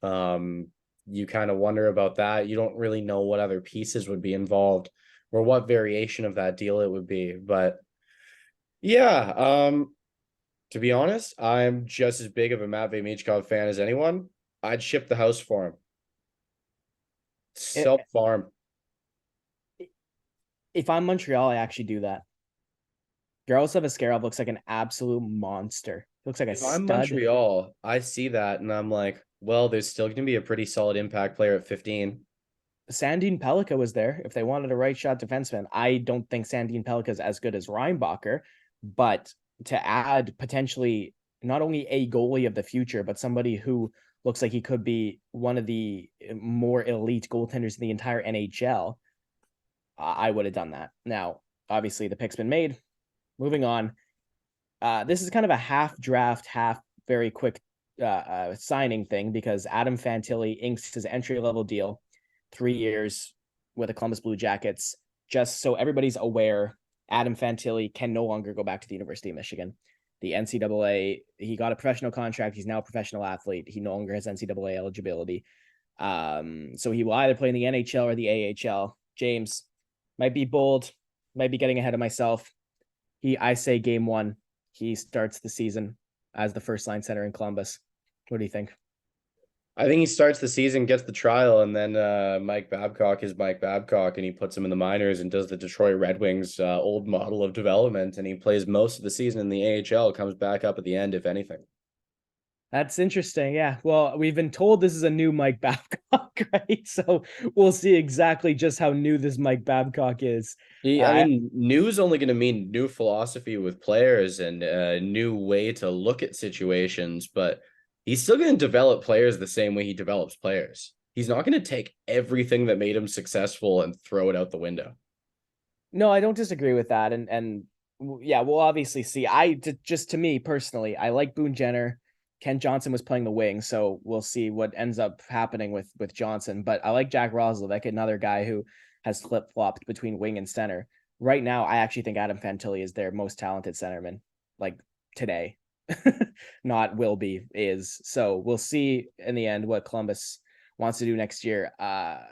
You kind of wonder about that. You don't really know what other pieces would be involved or what variation of that deal it would be. But yeah, to be honest, I'm just as big of a Matvei Michkov fan as anyone. I'd ship the house for him. Self-farm. If I'm Montreal, I actually do that. Yaroslav Askarov looks like an absolute monster. He looks like a If I'm stud. Montreal, I see that and I'm like, well, there's still going to be a pretty solid impact player at 15. Sandin Pellikka was there if they wanted a right shot defenseman. I don't think Sandin Pellikka is as good as Reinbacher, but to add potentially not only a goalie of the future, but somebody who looks like he could be one of the more elite goaltenders in the entire NHL, I would have done that. Now, obviously, the pick's been made. Moving on. This is kind of a half draft, half very quick signing thing because Adam Fantilli inks his entry level deal, 3 years with the Columbus Blue Jackets. Just so everybody's aware, Adam Fantilli can no longer go back to the University of Michigan. The NCAA, he got a professional contract. He's now a professional athlete. He no longer has NCAA eligibility. So he will either play in the NHL or the AHL. James, might be bold, might be getting ahead of myself. I say game one, he starts the season as the first line center in Columbus. What do you think? I think he starts the season, gets the trial, and then Mike Babcock is Mike Babcock, and he puts him in the minors and does the Detroit Red Wings old model of development, and he plays most of the season in the AHL, comes back up at the end, if anything. That's interesting. Yeah. Well, we've been told this is a new Mike Babcock, right? So we'll see exactly just how new this Mike Babcock is. I mean, new is only going to mean new philosophy with players and a new way to look at situations, but he's still going to develop players the same way he develops players. He's not going to take everything that made him successful and throw it out the window. No, I don't disagree with that. And yeah, we'll obviously see. Just to me personally, I like Boone Jenner. Ken Johnson was playing the wing, so we'll see what ends up happening with Johnson. But I like Jack Roslovic, another guy who has flip flopped between wing and center. Right now, I actually think Adam Fantilli is their most talented centerman, like today, not will be is. So we'll see in the end what Columbus wants to do next year.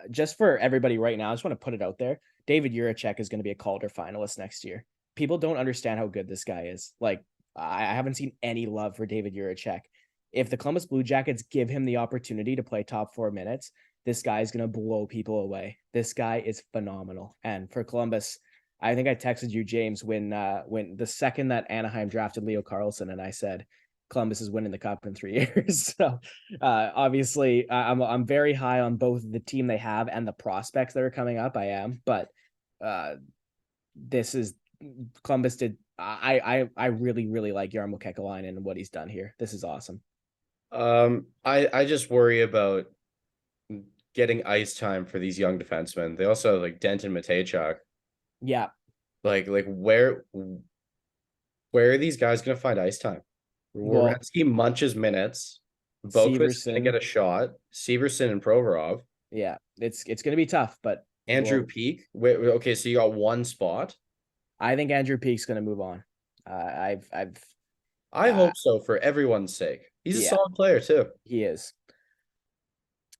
Just for everybody right now, I just want to put it out there. David Jiricek is going to be a Calder finalist next year. People don't understand how good this guy is. Like, I haven't seen any love for David Jiricek. If the Columbus Blue Jackets give him the opportunity to play top 4 minutes, this guy is going to blow people away. This guy is phenomenal. And for Columbus, I think I texted you, James, when the second that Anaheim drafted Leo Carlson, and I said Columbus is winning the cup in 3 years. So obviously, I'm very high on both the team they have and the prospects that are coming up. I am, but this is Columbus did. I really really like Jarmo Kekalainen and what he's done here. This is awesome. I just worry about getting ice time for these young defensemen. They also have like Denton Mateychuk. Yeah. Like where are these guys gonna find ice time? Well, Werenski munches minutes. Boquist's gonna get a shot. Severson and Provorov. Yeah, it's gonna be tough, but Andrew Peeke. Wait, okay, so you got one spot. I think Andrew Peake's gonna move on. I hope so for everyone's sake. He's a solid player too. He is.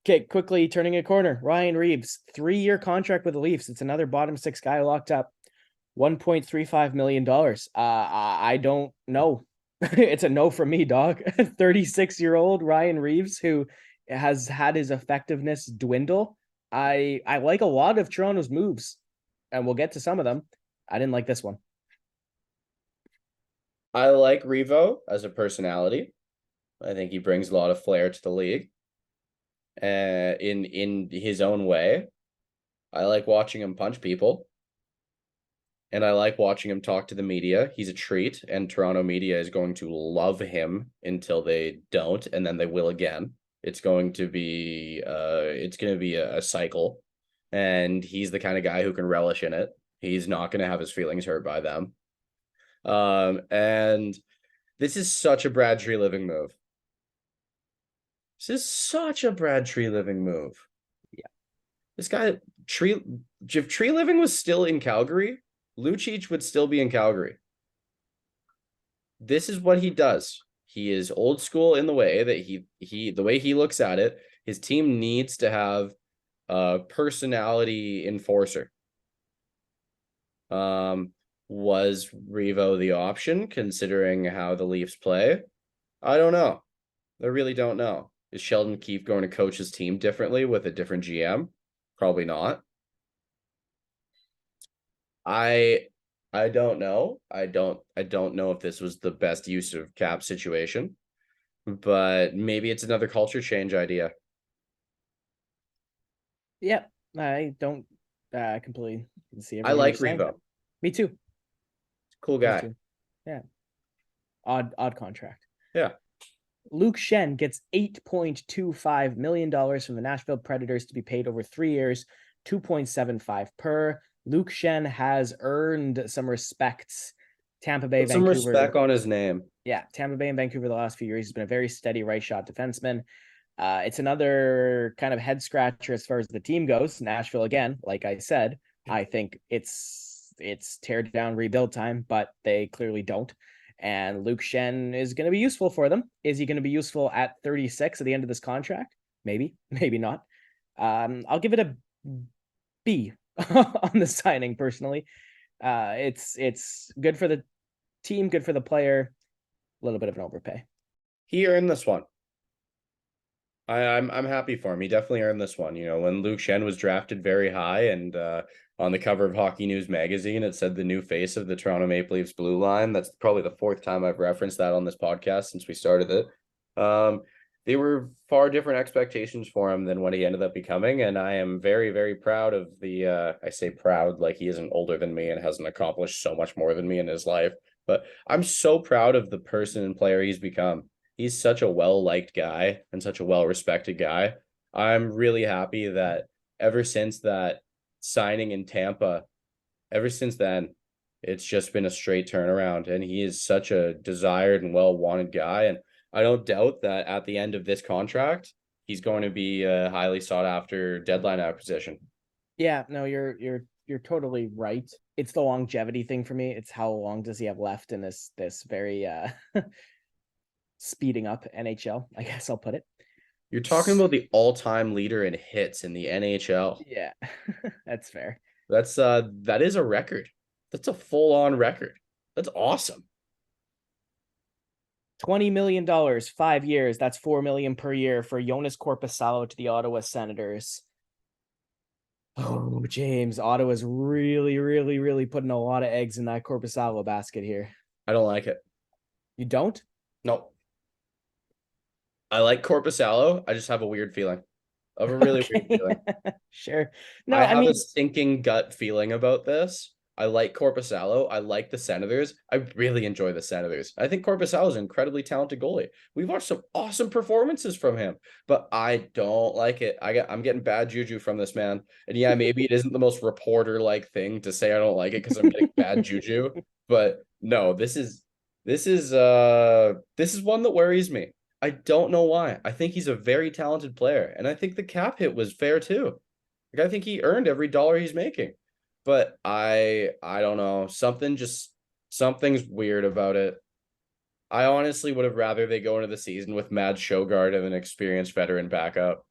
Okay, quickly turning a corner. Ryan Reaves, 3-year contract with the Leafs. It's another bottom 6 guy locked up. $1.35 million. I don't know. It's a no from me, dog. 36-year-old Ryan Reaves, who has had his effectiveness dwindle. I like a lot of Toronto's moves, and we'll get to some of them. I didn't like this one. I like Revo as a personality. I think he brings a lot of flair to the league. In his own way. I like watching him punch people. And I like watching him talk to the media. He's a treat, and Toronto media is going to love him until they don't, and then they will again. It's going to be a cycle. And he's the kind of guy who can relish in it. He's not going to have his feelings hurt by them. And this is such a Brad Treliving move. This is such a Brad Treliving move. Yeah. This guy, if Treliving was still in Calgary, Lucic would still be in Calgary. This is what he does. He is old school in the way that the way he looks at it. His team needs to have a personality enforcer. Was Revo the option considering how the Leafs play? I don't know. I really don't know. Is Sheldon Keefe going to coach his team differently with a different GM? Probably not. I don't know. I don't know if this was the best use of cap situation, but maybe it's another culture change idea. Yep. I don't completely see. I like Revo. Me too. Cool guy. Yeah. Odd contract. Yeah. Luke Schenn gets $8.25 million from the Nashville Predators to be paid over 3 years, 2.75 per. Luke Schenn has earned some respects. Tampa Bay, Vancouver. Some respect on his name. Yeah, Tampa Bay and Vancouver the last few years has been a very steady right shot defenseman. It's another kind of head scratcher as far as the team goes. Nashville, again, like I said, I think it's tear down rebuild time, but they clearly don't. And Luke Shen is going to be useful for them. Is he going to be useful at 36 at the end of this contract? Maybe, maybe not. I'll give it a B on the signing personally. It's good for the team, good for the player. A little bit of an overpay. He earned this one. I'm happy for him. He definitely earned this one. You know, when Luke Shen was drafted very high and on the cover of Hockey News magazine, it said the new face of the Toronto Maple Leafs blue line. That's probably the fourth time I've referenced that on this podcast since we started it. They were far different expectations for him than what he ended up becoming, and I am very, very proud of the. I say proud like he isn't older than me and hasn't accomplished so much more than me in his life, but I'm so proud of the person and player he's become. He's such a well-liked guy and such a well-respected guy. I'm really happy that ever since that signing in Tampa, ever since then, it's just been a straight turnaround. And he is such a desired and well-wanted guy. And I don't doubt that at the end of this contract, he's going to be a highly sought after deadline acquisition. Yeah, no, you're totally right. It's the longevity thing for me. It's how long does he have left in this very speeding up NHL, I guess I'll put it. You're talking about the all-time leader in hits in the NHL. Yeah, that's fair. That is a record. That's a full-on record. That's awesome. $20 million, 5 years. That's $4 million per year for Joonas Korpisalo to the Ottawa Senators. Oh, James, Ottawa's really, really, really putting a lot of eggs in that Korpisalo basket here. I don't like it. You don't? No. I like Korpisalo. I just have a weird feeling. I have a really weird feeling. Sure. No, I have a sinking gut feeling about this. I like Korpisalo. I like the Senators. I really enjoy the Senators. I think Korpisalo is an incredibly talented goalie. We've watched some awesome performances from him, but I don't like it. I'm getting bad juju from this man. And yeah, maybe it isn't the most reporter-like thing to say I don't like it because I'm getting bad juju. But no, this is one that worries me. I don't know why. I think he's a very talented player, and I think the cap hit was fair too. Like I think he earned every dollar he's making. But I don't know. Something's weird about it. I honestly would have rather they go into the season with Mads Sjogard and an experienced veteran backup.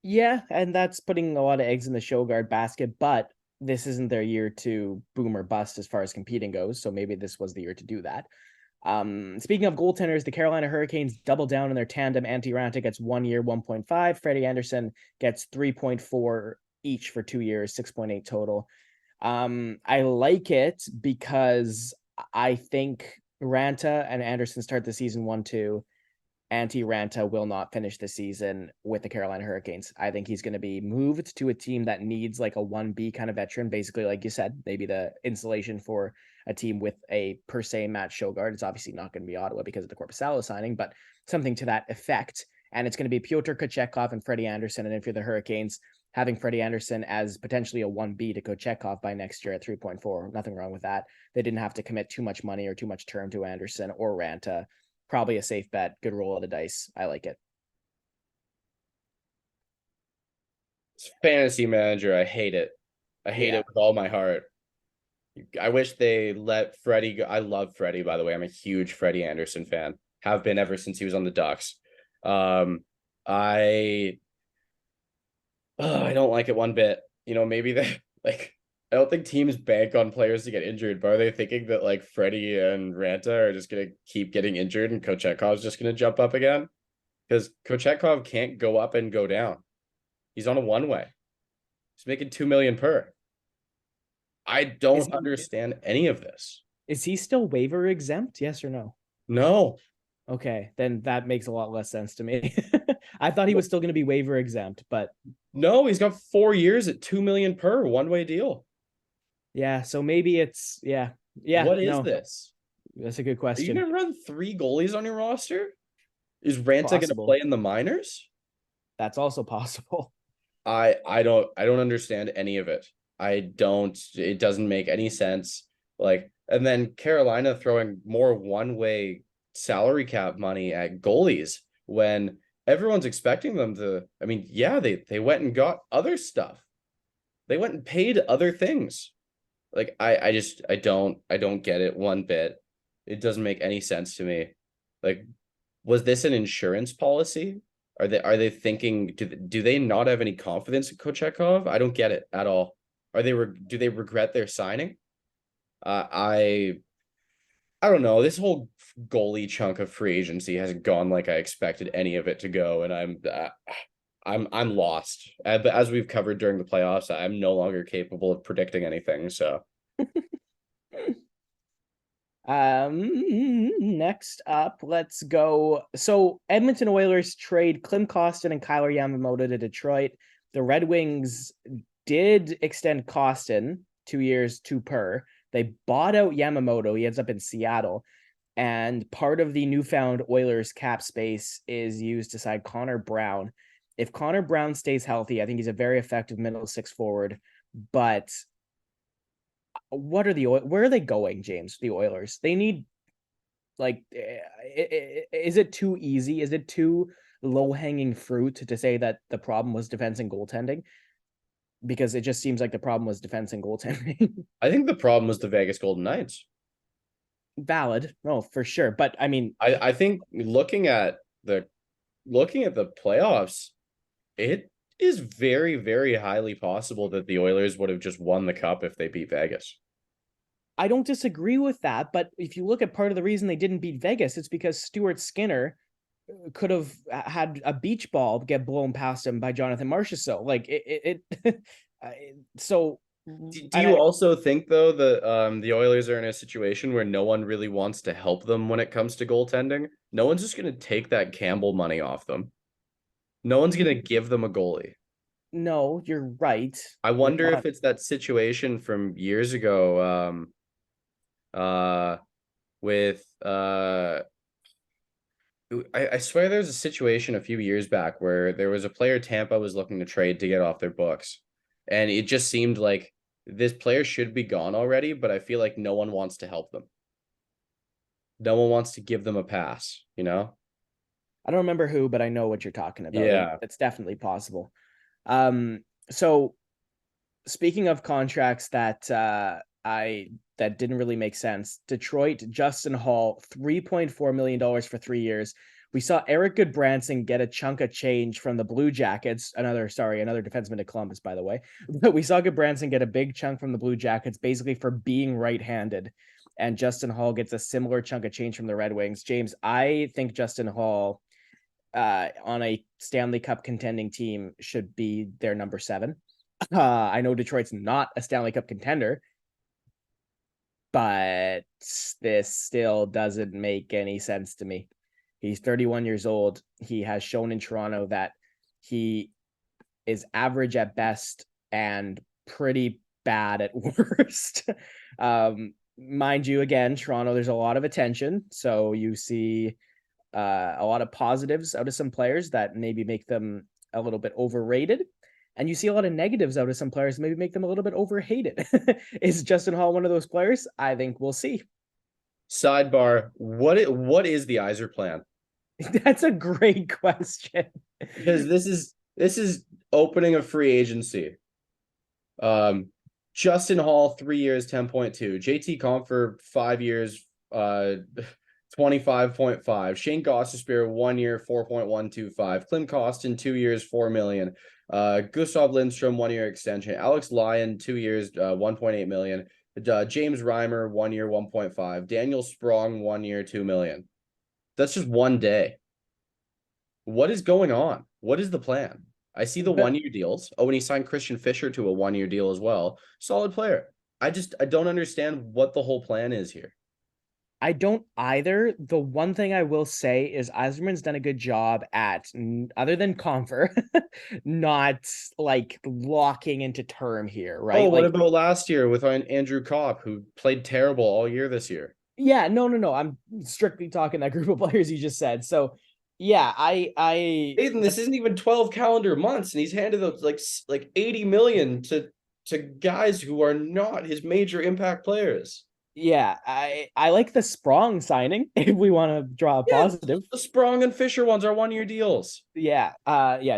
Yeah, and that's putting a lot of eggs in the Sjogard basket, but this isn't their year to boom or bust as far as competing goes, so maybe this was the year to do that. Speaking of goaltenders, the Carolina Hurricanes double down in their tandem. Antti Raanta gets 1 year, 1.5. Freddie Andersen gets 3.4 each for 2 years, 6.8 total. I like it because I think Raanta and Andersen start the season 1-2. Antti Raanta will not finish the season with the Carolina Hurricanes. I think he's going to be moved to a team that needs like a 1B kind of veteran, basically, like you said, maybe the insulation for a team with a per se Matt Sjogard. It's obviously not going to be Ottawa because of the Korpisalo signing, but something to that effect. And it's going to be Pyotr Kochetkov and Freddie Andersen. And if you're the Hurricanes, having Freddie Andersen as potentially a 1B to Kochetkov by next year at 3.4, nothing wrong with that. They didn't have to commit too much money or too much term to Andersen or Raanta. Probably a safe bet. Good roll of the dice. I like it. Fantasy manager, I hate it. I hate it with all my heart. I wish they let Freddie go. I love Freddie, by the way. I'm a huge Freddie Andersen fan. Have been ever since he was on the Ducks. I don't like it one bit. You know, maybe they like I don't think teams bank on players to get injured, but are they thinking that like Freddie and Raanta are just gonna keep getting injured and Kochetkov's just gonna jump up again? Because Kochetkov can't go up and go down. He's on a one-way. He's making $2 million per. I don't understand any of this. Is he still waiver exempt? Yes or no? No. Okay, then that makes a lot less sense to me. I thought he was still going to be waiver exempt, but no, he's got 4 years at $2 million per one-way deal. Yeah, so maybe it's yeah. What is this? That's a good question. Are you gonna run 3 goalies on your roster? Is Raanta gonna play in the minors? That's also possible. I don't understand any of it. It doesn't make any sense. Like, and then Carolina throwing more one-way salary cap money at goalies when everyone's expecting them to. I mean, yeah, they went and got other stuff. They went and paid other things. Like I don't get it one bit. It doesn't make any sense to me. Like, was this an insurance policy? Are they thinking, do they not have any confidence in Kochetkov? I don't get it at all. Do they regret their signing? Uh, I I don't know. This whole goalie chunk of free agency hasn't gone like I expected any of it to go, and I'm lost. As we've covered during the playoffs, I'm no longer capable of predicting anything. So Next up, let's go. So Edmonton Oilers trade Klim Kostin and Kyler Yamamoto to Detroit. The Red Wings did extend Kostin 2 years, two per. They bought out Yamamoto. He ends up in Seattle. And part of the newfound Oilers cap space is used to sign Connor Brown. If Connor Brown stays healthy, I think he's a very effective middle six forward. But where are they going, James? The Oilers. They need, like, is it too easy? Is it too low hanging fruit to say that the problem was defense and goaltending? Because it just seems like the problem was defense and goaltending. I think the problem was the Vegas Golden Knights. Valid, no, for sure. But I mean, I think looking at the playoffs, it is very, very highly possible that the Oilers would have just won the cup if they beat Vegas. I don't disagree with that. But if you look at part of the reason they didn't beat Vegas, it's because Stuart Skinner could have had a beach ball get blown past him by Jonathan Marchessault. Like so. Do you also think though that the Oilers are in a situation where no one really wants to help them when it comes to goaltending? No one's just going to take that Campbell money off them. No one's going to give them a goalie. No, you're right. I wonder if it's that situation from years ago with I swear there was a situation a few years back where there was a player Tampa was looking to trade to get off their books. And it just seemed like this player should be gone already, but I feel like no one wants to help them. No one wants to give them a pass, you know? I don't remember who, but I know what you're talking about. Yeah. It's definitely possible. So speaking of contracts that that didn't really make sense, Detroit, Justin Hall, $3.4 million for 3 years. We saw Eric Goodbranson get a chunk of change from the Blue Jackets. Another defenseman to Columbus, by the way. But we saw Goodbranson get a big chunk from the Blue Jackets, basically for being right-handed. And Justin Hall gets a similar chunk of change from the Red Wings. James, I think Justin Hall on a Stanley Cup contending team should be their number 7. I know Detroit's not a Stanley Cup contender, but this still doesn't make any sense to me. He's 31 years old. He has shown in Toronto that he is average at best and pretty bad at worst. Mind you, again, Toronto, there's a lot of attention. So you see a lot of positives out of some players that maybe make them a little bit overrated. And you see a lot of negatives out of some players, maybe make them a little bit overhated. Is Justin Hall one of those players? I think we'll see. Sidebar, what is the Yzer plan? That's a great question. Because this is opening a free agency. Justin Hall, 3 years, 10.2. JT Compher, 5 years, 25.5. Shane Gostisbehere, 1 year, 4.125. Klim Kostin, 2 years, 4 million. Gustav Lindstrom, 1 year extension. Alex Lyon, 2 years, 1.8 million. James Reimer, 1 year, 1.5. Daniel Sprong, 1 year, 2 million. That's just one day. What is going on? What is the plan? I see the 1 year deals. Oh, and he signed Christian Fischer to a 1 year deal as well. Solid player. I don't understand what the whole plan is here. I don't either. The one thing I will say is Yzerman's done a good job at, other than Compher, not like locking into term here, right? Oh, what about last year with Andrew Kopp, who played terrible all year this year? Yeah, no. I'm strictly talking that group of players you just said. So yeah, Aiden, this isn't even 12 calendar months, and he's handed out like 80 million to guys who are not his major impact players. Yeah, I like the Sprong signing if we want to draw a positive. The Sprong and Fisher ones are 1 year deals. Yeah,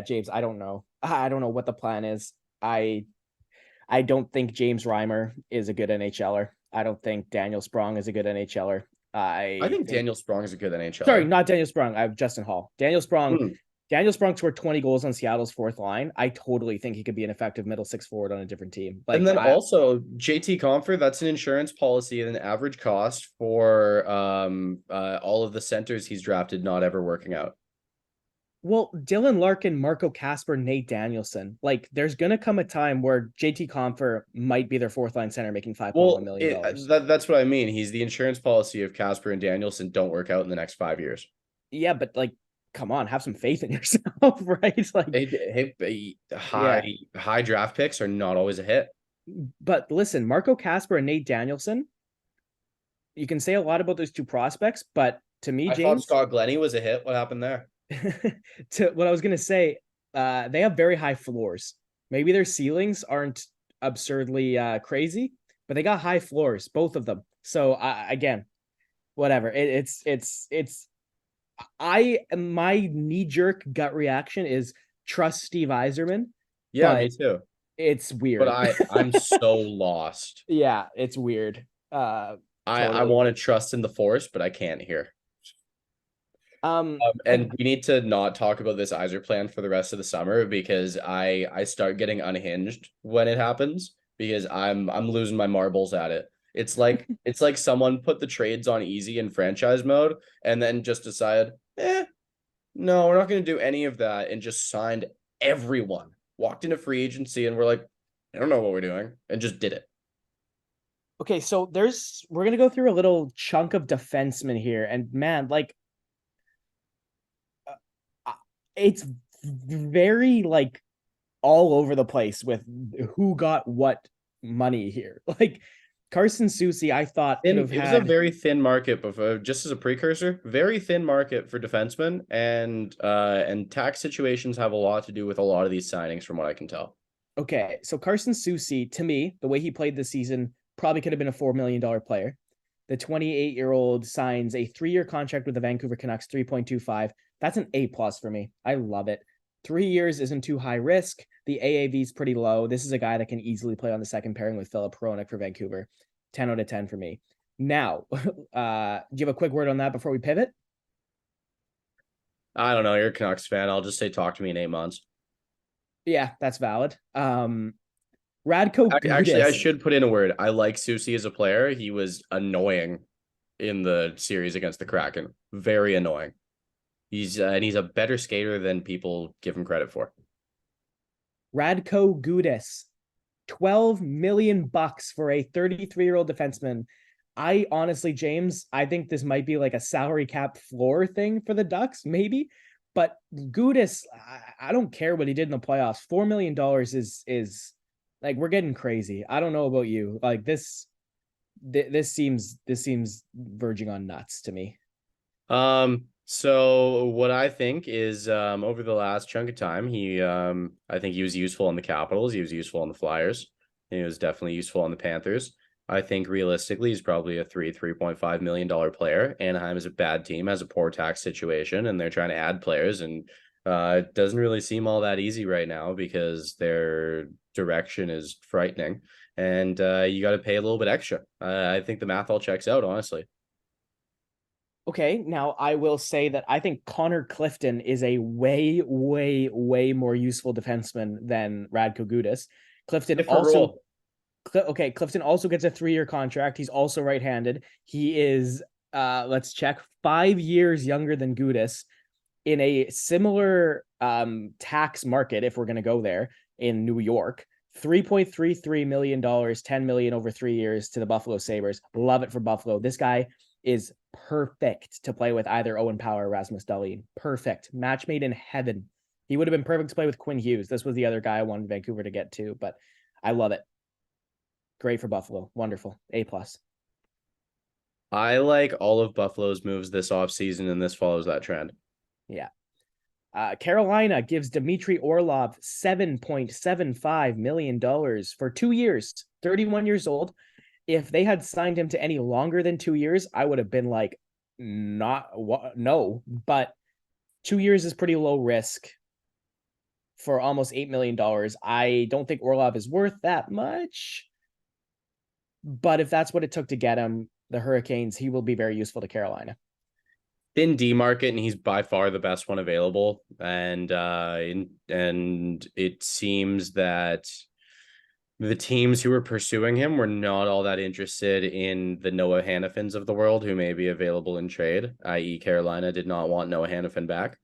James, I don't know. I don't know what the plan is. I don't think James Reimer is a good NHLer. I don't think Daniel Sprong is a good NHLer. I I think think Daniel Sprong is a good sorry, NHLer. not Daniel Sprong. I have Justin Hall. Hmm. Daniel Sprong scored 20 goals on Seattle's fourth line. I totally think he could be an effective middle six forward on a different team. And Like then I also JT Comfort, that's an insurance policy and an average cost for all of the centers he's drafted not ever working out. well, Dylan Larkin, Marco Casper, Nate Danielson. Like there's gonna come a time where JT Compher might be their fourth line center making $5.1 Well, million dollars. that's what I mean. He's the insurance policy of Casper and Danielson don't work out in the next 5 years. Yeah, but like, come on, have some faith in yourself, right? Like, High yeah. high draft picks are not always a hit. But listen, Marco Casper and Nate Danielson, you can say a lot about those two prospects, but to me, I thought James, Scott Glennie was a hit. What happened there? to what I was gonna say, they have very high floors. Maybe their ceilings aren't absurdly crazy, but they got high floors, both of them. So again, whatever. It's I my knee jerk gut reaction is trust Steve Eiserman, Yeah, me but too. it's But weird. I'm so lost. Yeah, it's weird. I Totally. want to trust in the force, but I can't here. And And we need to not talk about this Iser plan for the rest of the summer because I start getting unhinged when it happens because I'm losing my marbles at it. It's like someone put the trades on easy in franchise mode and then just decided, no, we're not going to do any of that and just signed everyone. Walked into free agency and we're like, I don't know what we're doing and just did it. okay, so we're gonna go through a little chunk of defensemen here, and man, like it's very like all over the place with who got what money here. Like Carson Soucy, I thought could And have it was a had very thin market, but just as a precursor, very thin market for defensemen, and tax situations have a lot to do with a lot of these signings, from what I can tell. okay. So Carson Soucy, to me, the way he played this season, probably could have been a $4 million player. The 28-year-old signs a 3-year contract with the Vancouver Canucks, 3.25. That's an A+ for me. I love it. 3 years isn't too high risk. The AAV is pretty low. This is a guy that can easily play on the second pairing with Philip Hronik for Vancouver. 10 out of 10 for me. Now, do you have a quick word on that before we pivot? I don't know. You're a Canucks fan. I'll just say talk to me in 8 months. Yeah, that's valid. Radko Actually, I Gudas. should put in a word. I like Susie as a player. He was annoying in the series against the Kraken. Very annoying. He's a better skater than people give him credit for. Radko Gudas. 12 million bucks for a 33-year-old defenseman. I honestly, James, I think this might be like a salary cap floor thing for the Ducks, maybe. But Gudis, I don't care what he did in the playoffs. $4 million is like we're getting crazy. I don't know about you. Like this seems verging on nuts to me. So what I think is over the last chunk of time, I think he was useful on the Capitals, he was useful on the Flyers, and he was definitely useful on the Panthers. I think realistically he's probably a $3.5 million player. Anaheim is a bad team, has a poor tax situation, and they're trying to add players, and it doesn't really seem all that easy right now because their direction is frightening. And you got to pay a little bit extra. I think the math all checks out, honestly. Okay, now I will say that I think Connor Clifton is a way, way, way more useful defenseman than Radko Gudas. Clifton Different also role. okay, Clifton also gets a 3-year contract. He's also right-handed. He is let's check, 5 years younger than Gudas in a similar tax market, if we're gonna go there, in New York. $3.33 million, 10 million over 3 years to the Buffalo Sabres. Love it for Buffalo. This guy is perfect to play with either Owen Power or Rasmus Dahlin. Perfect. Match made in heaven. He would have been perfect to play with Quinn Hughes. This was the other guy I wanted Vancouver to get to, but I love it. Great for Buffalo. Wonderful. A+. I like all of Buffalo's moves this offseason, and this follows that trend. Yeah. Carolina gives Dmitry Orlov $7.75 million for 2 years, 31 years old. If they had signed him to any longer than 2 years, I would have been like, no, but 2 years is pretty low risk. for almost $8 million. I don't think Orlov is worth that much. But if that's what it took to get him, the Hurricanes, he will be very useful to Carolina. Thin D market, and he's by far the best one available. And it seems that the teams who were pursuing him were not all that interested in the Noah Hannafins of the world who may be available in trade, i.e. Carolina did not want Noah Hannafin back.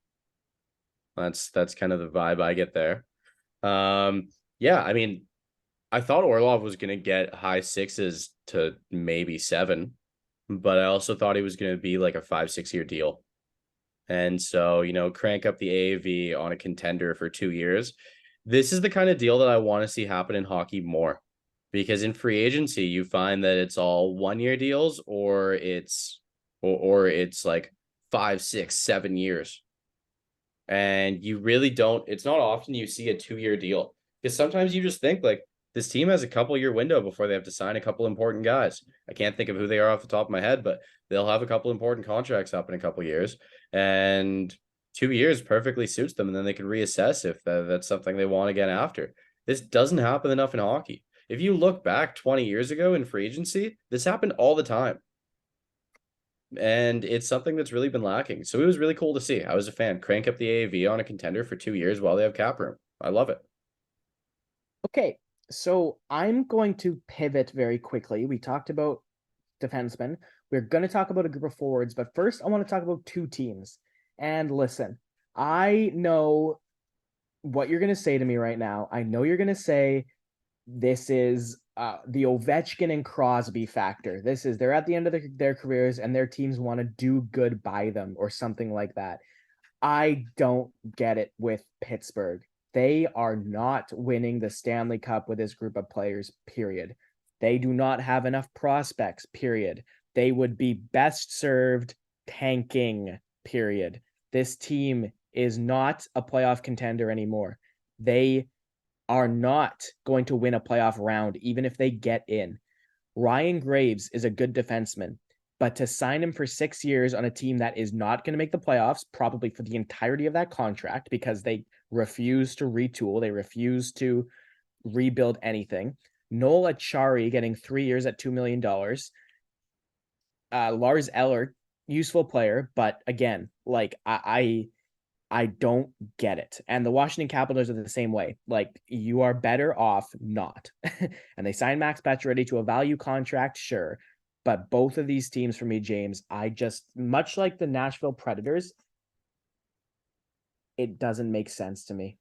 That's kind of the vibe I get there. Yeah, I mean, I thought Orlov was going to get high sixes to maybe 7, but I also thought he was going to be like a 5-6 year deal. And so, crank up the AAV on a contender for 2 years. This is the kind of deal that I want to see happen in hockey more, because in free agency, you find that it's all 1 year deals or it's like 5, 6, 7 years. And you really don't, it's not often you see a 2 year deal, because sometimes you just think like this team has a couple year window before they have to sign a couple important guys. I can't think of who they are off the top of my head, but they'll have a couple important contracts up in a couple years, and 2 years perfectly suits them. And then they can reassess if that's something they want again after. This doesn't happen enough in hockey. If you look back 20 years ago in free agency, this happened all the time. And it's something that's really been lacking. So it was really cool to see. I was a fan. Crank up the AAV on a contender for 2 years while they have cap room. I love it. Okay, so I'm going to pivot very quickly. We talked about defensemen. We're going to talk about a group of forwards, but first I want to talk about 2 teams. And listen, I know what you're going to say to me right now. I know you're going to say this is the Ovechkin and Crosby factor. They're at the end of their careers and their teams want to do good by them or something like that. I don't get it with Pittsburgh. They are not winning the Stanley Cup with this group of players, period. They do not have enough prospects, period. They would be best served tanking, period. This team is not a playoff contender anymore. They are not going to win a playoff round, even if they get in. Ryan Graves is a good defenseman, but to sign him for 6 years on a team that is not going to make the playoffs, probably for the entirety of that contract, because they refuse to retool, they refuse to rebuild anything. Noel Acciari getting 3 years at $2 million. Lars Eller, useful player, but again, like I don't get it. And the Washington Capitals are the same way. Like, you are better off not. And they signed Max Pacioretty to a value contract, sure. But both of these teams for me, James, I just, much like the Nashville Predators, it doesn't make sense to me.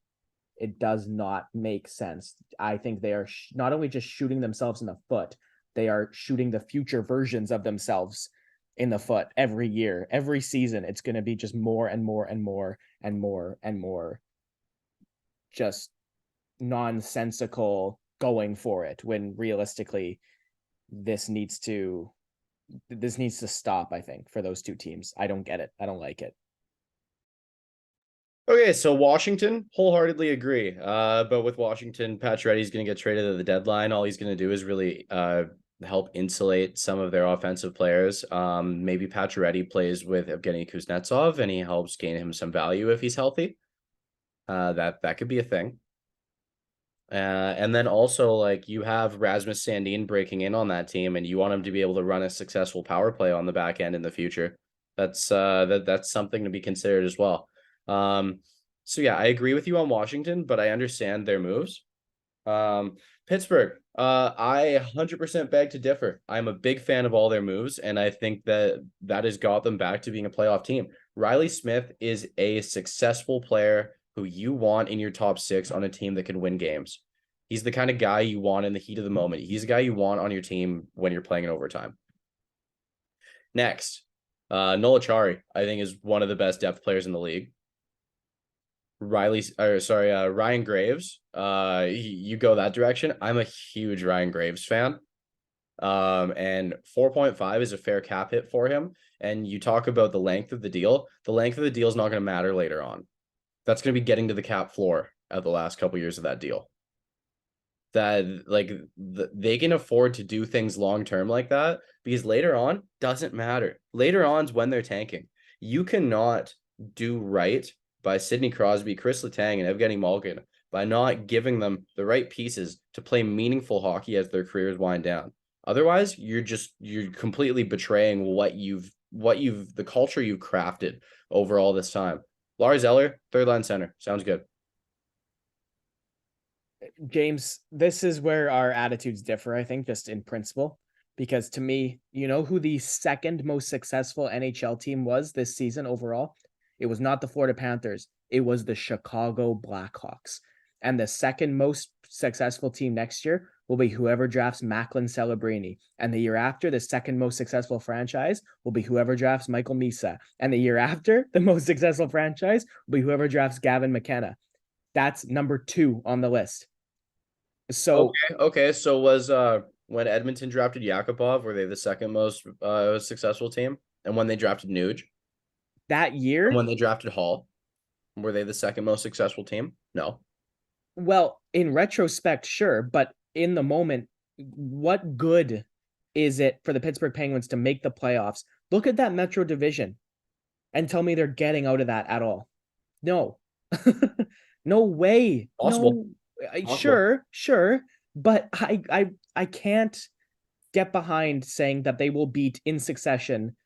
It does not make sense. I think they are not only just shooting themselves in the foot, they are shooting the future versions of themselves in the foot every year, every season. It's going to be just more and more and more and more and more just nonsensical going for it, when realistically this needs to stop, I think, for those 2 teams. I don't get it. I don't like it. Okay, so Washington, wholeheartedly agree. But with Washington, Pacioretty's going to get traded at the deadline. All he's going to do is really help insulate some of their offensive players. Maybe Pacioretty plays with Evgeny Kuznetsov and he helps gain him some value if he's healthy. That could be a thing. And then also, like, you have Rasmus Sandin breaking in on that team, and you want him to be able to run a successful power play on the back end in the future. That's something to be considered as well. So yeah, I agree with you on Washington, but I understand their moves. Pittsburgh, I 100% beg to differ. I'm a big fan of all their moves, and I think that has got them back to being a playoff team. Riley Smith is a successful player who you want in your top 6 on a team that can win games. He's the kind of guy you want in the heat of the moment. He's the guy you want on your team when you're playing in overtime. Next, Noel Acciari, I think, is one of the best depth players in the league. Ryan Graves. You go that direction. I'm a huge Ryan Graves fan. And 4.5 is a fair cap hit for him. And you talk about the length of the deal. The length of the deal is not going to matter later on. That's going to be getting to the cap floor at the last couple years of that deal. That, like, they can afford to do things long term like that, because later on doesn't matter. Later on is when they're tanking. You cannot do right by Sidney Crosby, Chris Letang, and Evgeny Malkin by not giving them the right pieces to play meaningful hockey as their careers wind down. Otherwise, you're completely betraying the culture you've crafted over all this time. Lars Eller, third line center. Sounds good. James, this is where our attitudes differ, I think, just in principle. Because to me, you know who the second most successful NHL team was this season overall? It was not the Florida Panthers. It was the Chicago Blackhawks. And the second most successful team next year will be whoever drafts Macklin Celebrini. And the year after, the second most successful franchise will be whoever drafts Michael Misa. And the year after, the most successful franchise will be whoever drafts Gavin McKenna. That's number 2 on the list. So okay. So was when Edmonton drafted Yakupov, were they the second most successful team? And when they drafted Nuge, that year, and when they drafted Hall, were they the second most successful team? No. well, in retrospect, sure, but in the moment, what good is it for the Pittsburgh Penguins to make the playoffs? Look at that Metro division and tell me they're getting out of that at all. No. No way. Possible. No. Sure, but I can't get behind saying that they will beat in succession.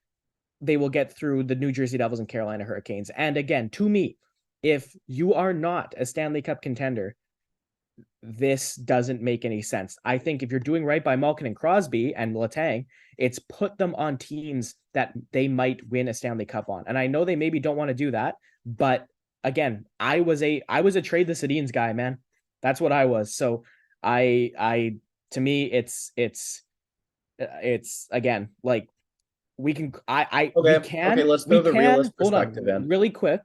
They will get through the New Jersey Devils and Carolina Hurricanes. And again, to me, if you are not a Stanley Cup contender, this doesn't make any sense. I think if you're doing right by Malkin and Crosby and Letang, it's put them on teams that they might win a Stanley Cup on. And I know they maybe don't want to do that, but again, I was a trade the Sedins guy, man. That's what I was. So to me, it's again, like we can, we can, okay, let's throw the realist hold perspective on, in. really quick.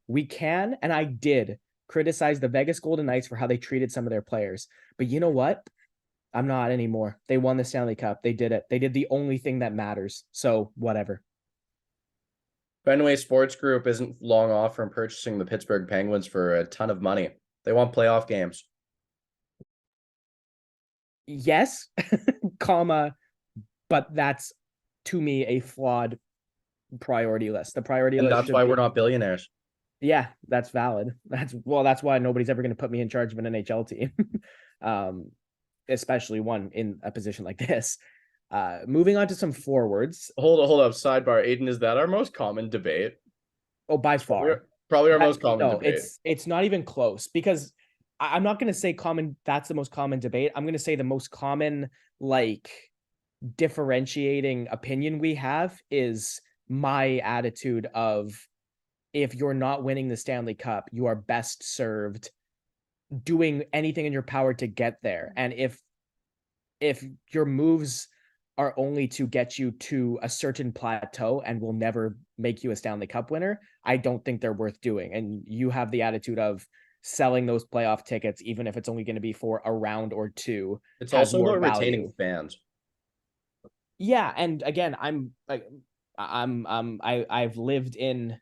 We can, and I did criticize the Vegas Golden Knights for how they treated some of their players. But you know what? I'm not anymore. They won the Stanley Cup. They did it. They did the only thing that matters. So whatever. Fenway Sports Group isn't long off from purchasing the Pittsburgh Penguins for a ton of money. They want playoff games. Yes, comma, but that's to me a flawed priority list. The priority And list that's why we're not billionaires. Yeah, that's valid. That's why nobody's ever going to put me in charge of an NHL team. Especially one in a position like this. Moving on to some forwards. Hold up. Sidebar. Aiden, is that our most common debate? Oh, by far. Probably our most common debate. It's not even close because I'm not going to say common. That's the most common debate. I'm going to say the most common, like, differentiating opinion we have is my attitude of, if you're not winning the Stanley Cup, you are best served doing anything in your power to get there. And if your moves are only to get you to a certain plateau and will never make you a Stanley Cup winner, I don't think they're worth doing. And you have the attitude of selling those playoff tickets, even if it's only going to be for a round or two. It's also about retaining fans. Yeah, and again, I've lived in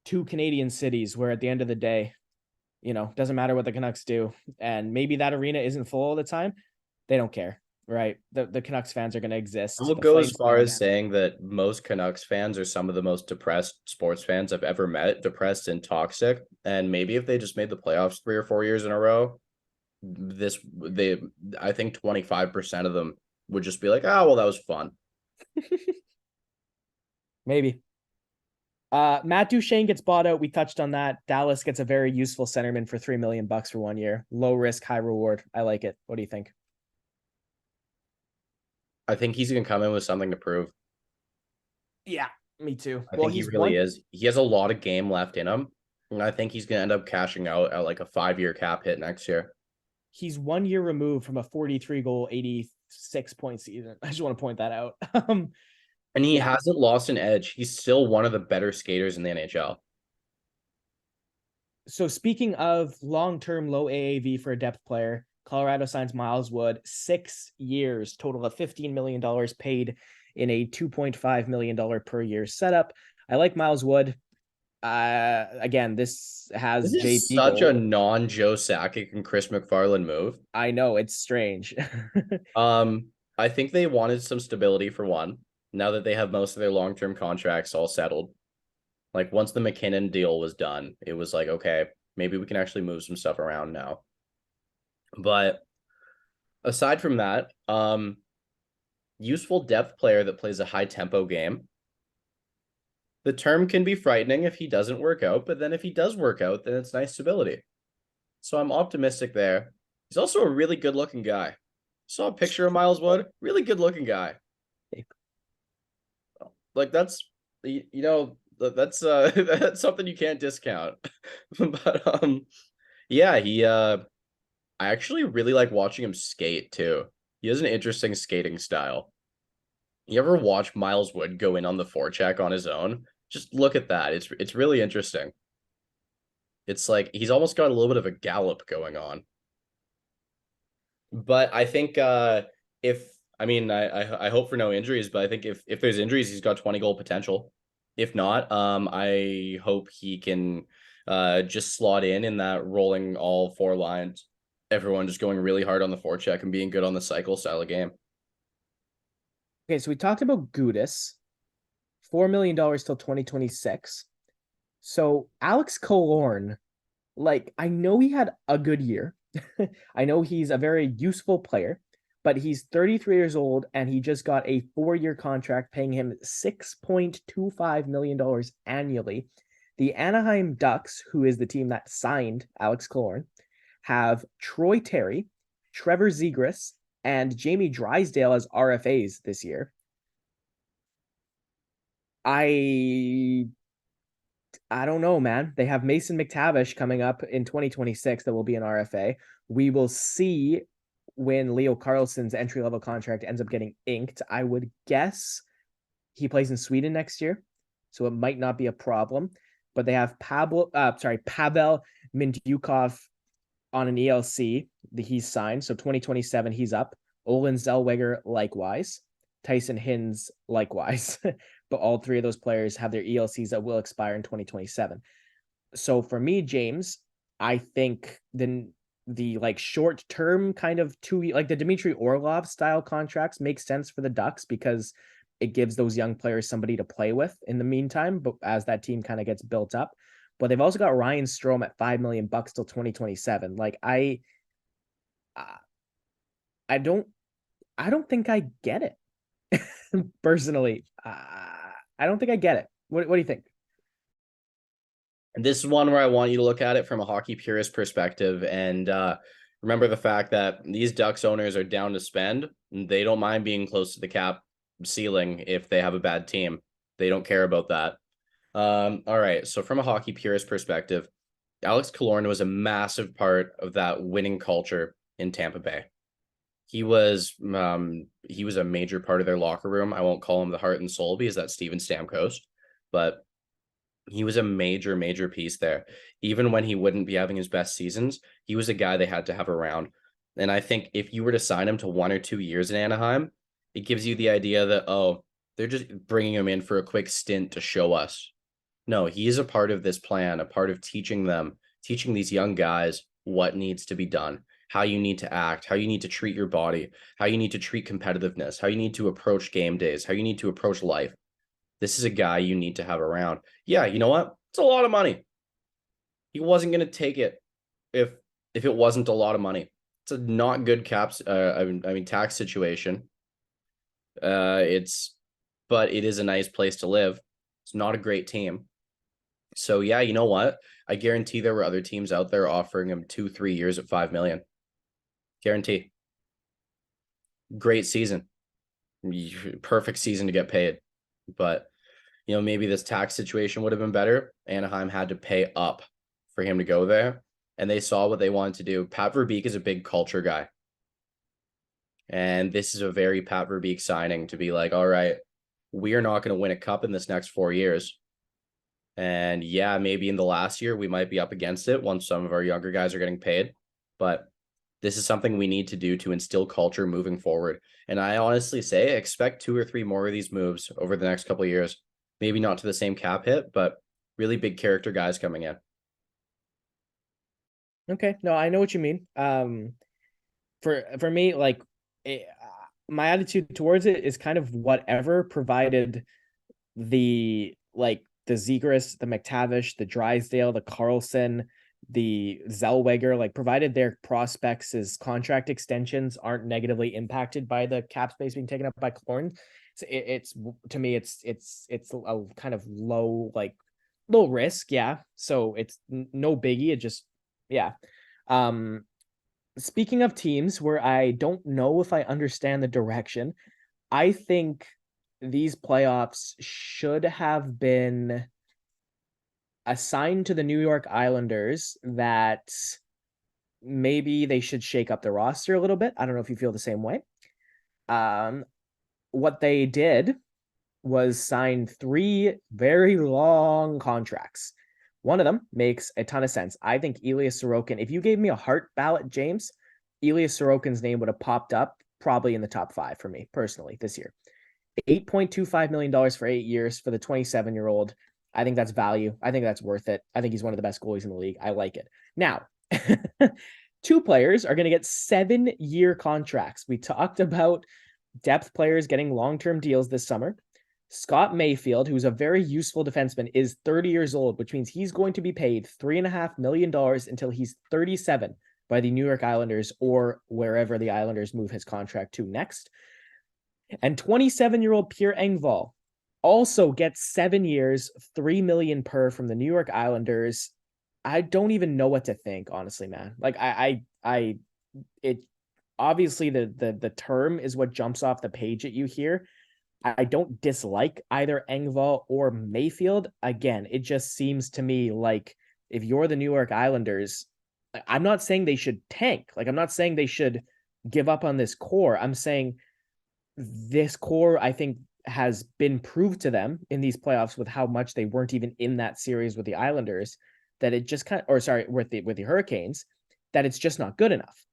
2 Canadian cities where at the end of the day, doesn't matter what the Canucks do. And maybe that arena isn't full all the time. They don't care, right? The Canucks fans are going to exist. We'll go as far as saying that most Canucks fans are some of the most depressed sports fans I've ever met, depressed and toxic. And maybe if they just made the playoffs 3 or 4 years in a row, I think 25% of them would just be like, oh, well, that was fun. Maybe. Matt Duchene gets bought out. We touched on that. Dallas gets a very useful centerman for $3 million for 1 year. Low risk, high reward. I like it. What do you think? I think he's going to come in with something to prove. Yeah, me too. I think he really is. He has a lot of game left in him. And I think he's going to end up cashing out at like a 5-year cap hit next year. He's 1 year removed from a 43-goal, 86-point season. I just want to point that out. And he hasn't lost an edge. He's still one of the better skaters in the NHL. So speaking of long-term low AAV for a depth player, Colorado signs Miles Wood, 6 years, total of $15 million paid in a $2.5 million per year setup. I like Miles Wood. Again, this has JP such a non-Joe Sakic and Chris McFarland move. I know, it's strange. I think they wanted some stability for one. Now that they have most of their long-term contracts all settled. Like once the McKinnon deal was done, it was like, okay, maybe we can actually move some stuff around now. But aside from that, useful depth player that plays a high tempo game. The term can be frightening if he doesn't work out, but then if he does work out, then it's nice stability. So I'm optimistic there. He's also a really good looking guy. Saw a picture of Miles Wood, really good looking guy. Like that's that's something you can't discount. But yeah, I actually really like watching him skate too. He has an interesting skating style. You ever watch Miles Wood go in on the forecheck on his own? Just look at that. It's really interesting. It's like he's almost got a little bit of a gallop going on. But I think if I mean I hope for no injuries, but I think if there's injuries, he's got 20 goal potential. If not, I hope he can just slot in that rolling all four lines, everyone just going really hard on the forecheck and being good on the cycle style of game. Okay, so we talked about Gudis, $4 million till 2026. So Alex Killorn, like, I know he had a good year. I know he's a very useful player, but he's 33 years old and he just got a 4-year contract paying him $6.25 million annually. The Anaheim Ducks, who is the team that signed Alex Killorn, have Troy Terry, Trevor Zegras, and Jamie Drysdale as RFAs this year. I don't know, man. They have Mason McTavish coming up in 2026 that will be an RFA. We will see when Leo Carlsson's entry-level contract ends up getting inked. I would guess he plays in Sweden next year, so it might not be a problem. But they have Pavel Mintyukov on an ELC that he's signed. So 2027, he's up. Olin Zellweger, likewise. Tyson Hinds, likewise. But all three of those players have their ELCs that will expire in 2027. So for me, James, I think the like short term kind of like the Dmitry Orlov style contracts make sense for the Ducks because it gives those young players somebody to play with in the meantime, but as that team kind of gets built up. But they've also got Ryan Strome at $5 million till 2027. Like I don't think I get it personally. I don't think I get it. What do you think? And this is one where I want you to look at it from a hockey purist perspective and remember the fact that these Ducks owners are down to spend. They don't mind being close to the cap ceiling if they have a bad team. They don't care about that. All right. So from a hockey purist perspective, Alex Killorn was a massive part of that winning culture in Tampa Bay. He was a major part of their locker room. I won't call him the heart and soul because that's Steven Stamkos, but he was a major piece there. Even when he wouldn't be having his best seasons, he was a guy they had to have around. And I think if you were to sign him to 1 or 2 years in Anaheim, it gives you the idea that, oh, they're just bringing him in for a quick stint to show us. No, he is a part of this plan, a part of teaching these young guys what needs to be done, how you need to act, how you need to treat your body, how you need to treat competitiveness, how you need to approach game days, how you need to approach life. This is a guy you need to have around. Yeah, you know what? It's a lot of money. He wasn't going to take it if it wasn't a lot of money. It's a not good tax situation. But it is a nice place to live. It's not a great team. So yeah, you know what? I guarantee there were other teams out there offering him 2-3 years at 5 million. Guarantee. Great season. Perfect season to get paid. But maybe this tax situation would have been better. Anaheim had to pay up for him to go there, and they saw what they wanted to do. Pat Verbeek is a big culture guy. And this is a very Pat Verbeek signing to be like, all right, we are not going to win a cup in this next 4 years. And yeah, maybe in the last year, we might be up against it once some of our younger guys are getting paid. But this is something we need to do to instill culture moving forward. And I honestly say, expect 2 or 3 more of these moves over the next couple of years. Maybe not to the same cap hit, but really big character guys coming in. Okay, no, I know what you mean. For me, like my attitude towards it is kind of whatever, provided the like the Zegras, the McTavish, the Drysdale, the Carlson, the Zellweger, like provided their prospects' contract extensions aren't negatively impacted by the cap space being taken up by Killorn, it's to me it's a kind of low risk, yeah. So it's no biggie. It just yeah. Speaking of teams where I don't know if I understand the direction, I think these playoffs should have been assigned to the New York Islanders, that maybe they should shake up the roster a little bit. I don't know if you feel the same way. What they did was sign 3 very long contracts. One of them makes a ton of sense. I think Elias Sorokin, if you gave me a heart ballot, James, Elias Sorokin's name would have popped up probably in the top 5 for me personally this year. $8.25 million for 8 years for the 27-year-old. I think that's value. I think that's worth it. I think he's one of the best goalies in the league. I like it. Now, 2 players are going to get 7-year contracts. We talked about depth players getting long-term deals this summer. Scott Mayfield, who's a very useful defenseman, is 30 years old, which means he's going to be paid $3.5 million until he's 37 by the New York Islanders or wherever the Islanders move his contract to next. And 27-year-old Pierre Engvall also gets 7 years, $3 million per from the New York Islanders. I don't even know what to think, honestly, man. Like it obviously the term is what jumps off the page at you here. I don't dislike either Engvall or Mayfield. Again, it just seems to me like if you're the New York Islanders, I'm not saying they should tank. Like, I'm not saying they should give up on this core. I'm saying this core, I think, has been proved to them in these playoffs with how much they weren't even in that series with the Islanders, that it just with the Hurricanes, that it's just not good enough.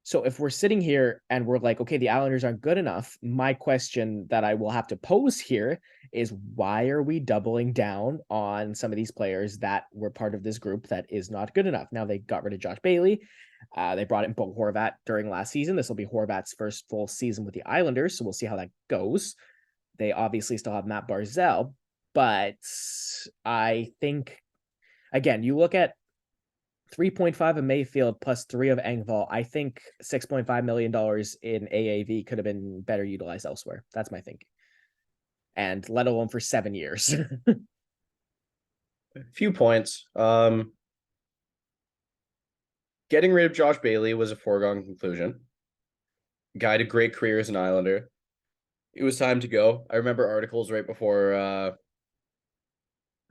So if we're sitting here and we're like, okay, the Islanders aren't good enough, my question that I will have to pose here is, why are we doubling down on some of these players that were part of this group that is not good enough? Now, they got rid of Josh Bailey. They brought in Bo Horvat during last season. This will be Horvat's first full season with the Islanders, so we'll see how that goes. They obviously still have Matt Barzal, but I think, again, you look at 3.5 of Mayfield plus 3 of Engvall. I think $6.5 million in AAV could have been better utilized elsewhere. That's my thinking. And let alone for 7 years. A few points. Getting rid of Josh Bailey was a foregone conclusion. Guy had a great career as an Islander. It was time to go. I remember articles right before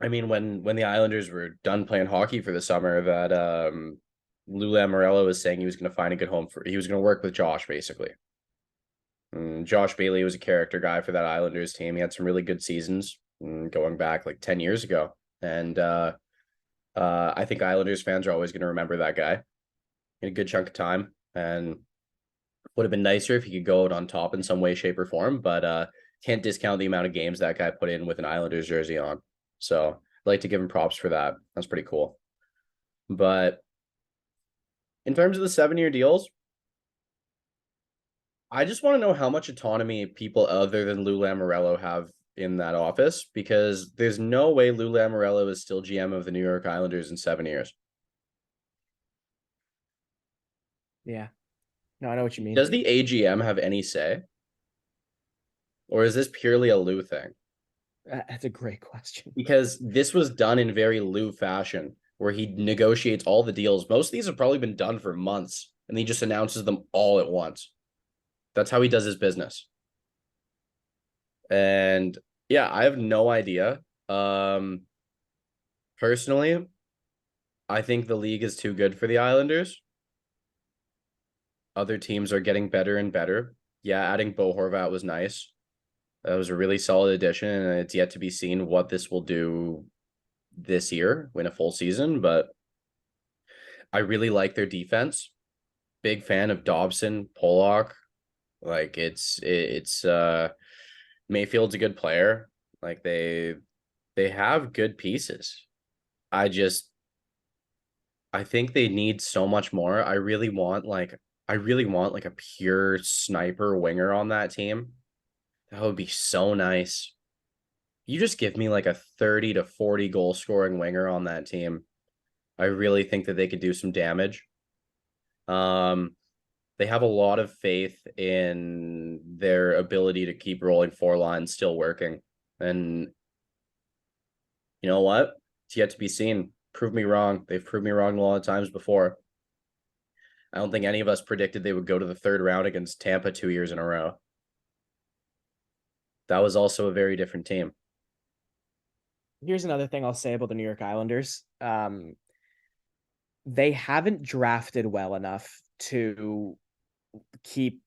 when the Islanders were done playing hockey for the summer, that Lou Lamoriello was saying he was going to find a good home he was going to work with Josh, basically. And Josh Bailey was a character guy for that Islanders team. He had some really good seasons going back like 10 years ago. And I think Islanders fans are always going to remember that guy in a good chunk of time. And would have been nicer if he could go out on top in some way, shape, or form, but can't discount the amount of games that guy put in with an Islanders jersey on. So I'd like to give him props for that. That's pretty cool. But in terms of the 7-year deals, I just want to know how much autonomy people other than Lou Lamoriello have in that office, because there's no way Lou Lamoriello is still GM of the New York Islanders in 7 years. Yeah. No, I know what you mean. Does the AGM have any say? Or is this purely a Lou thing? That's a great question. Because this was done in very Lou fashion, where he negotiates all the deals. Most of these have probably been done for months, and he just announces them all at once. That's how he does his business. And yeah, I have no idea. Personally, I think the league is too good for the Islanders. Other teams are getting better and better. Yeah, adding Bo Horvat was nice. That was a really solid addition, and it's yet to be seen what this will do this year, win a full season, but I really like their defense. Big fan of Dobson, Pollock. Like it's Mayfield's a good player. Like they have good pieces. I think they need so much more. I really want like a pure sniper winger on that team. That would be so nice. You just give me like a 30 to 40 goal scoring winger on that team. I really think that they could do some damage. Um, they have a lot of faith in their ability to keep rolling four lines still working. And you know what? It's yet to be seen. Prove me wrong. They've proved me wrong a lot of times before. I don't think any of us predicted they would go to the third round against Tampa 2 years in a row. That was also a very different team. Here's another thing I'll say about the New York Islanders. They haven't drafted well enough to keep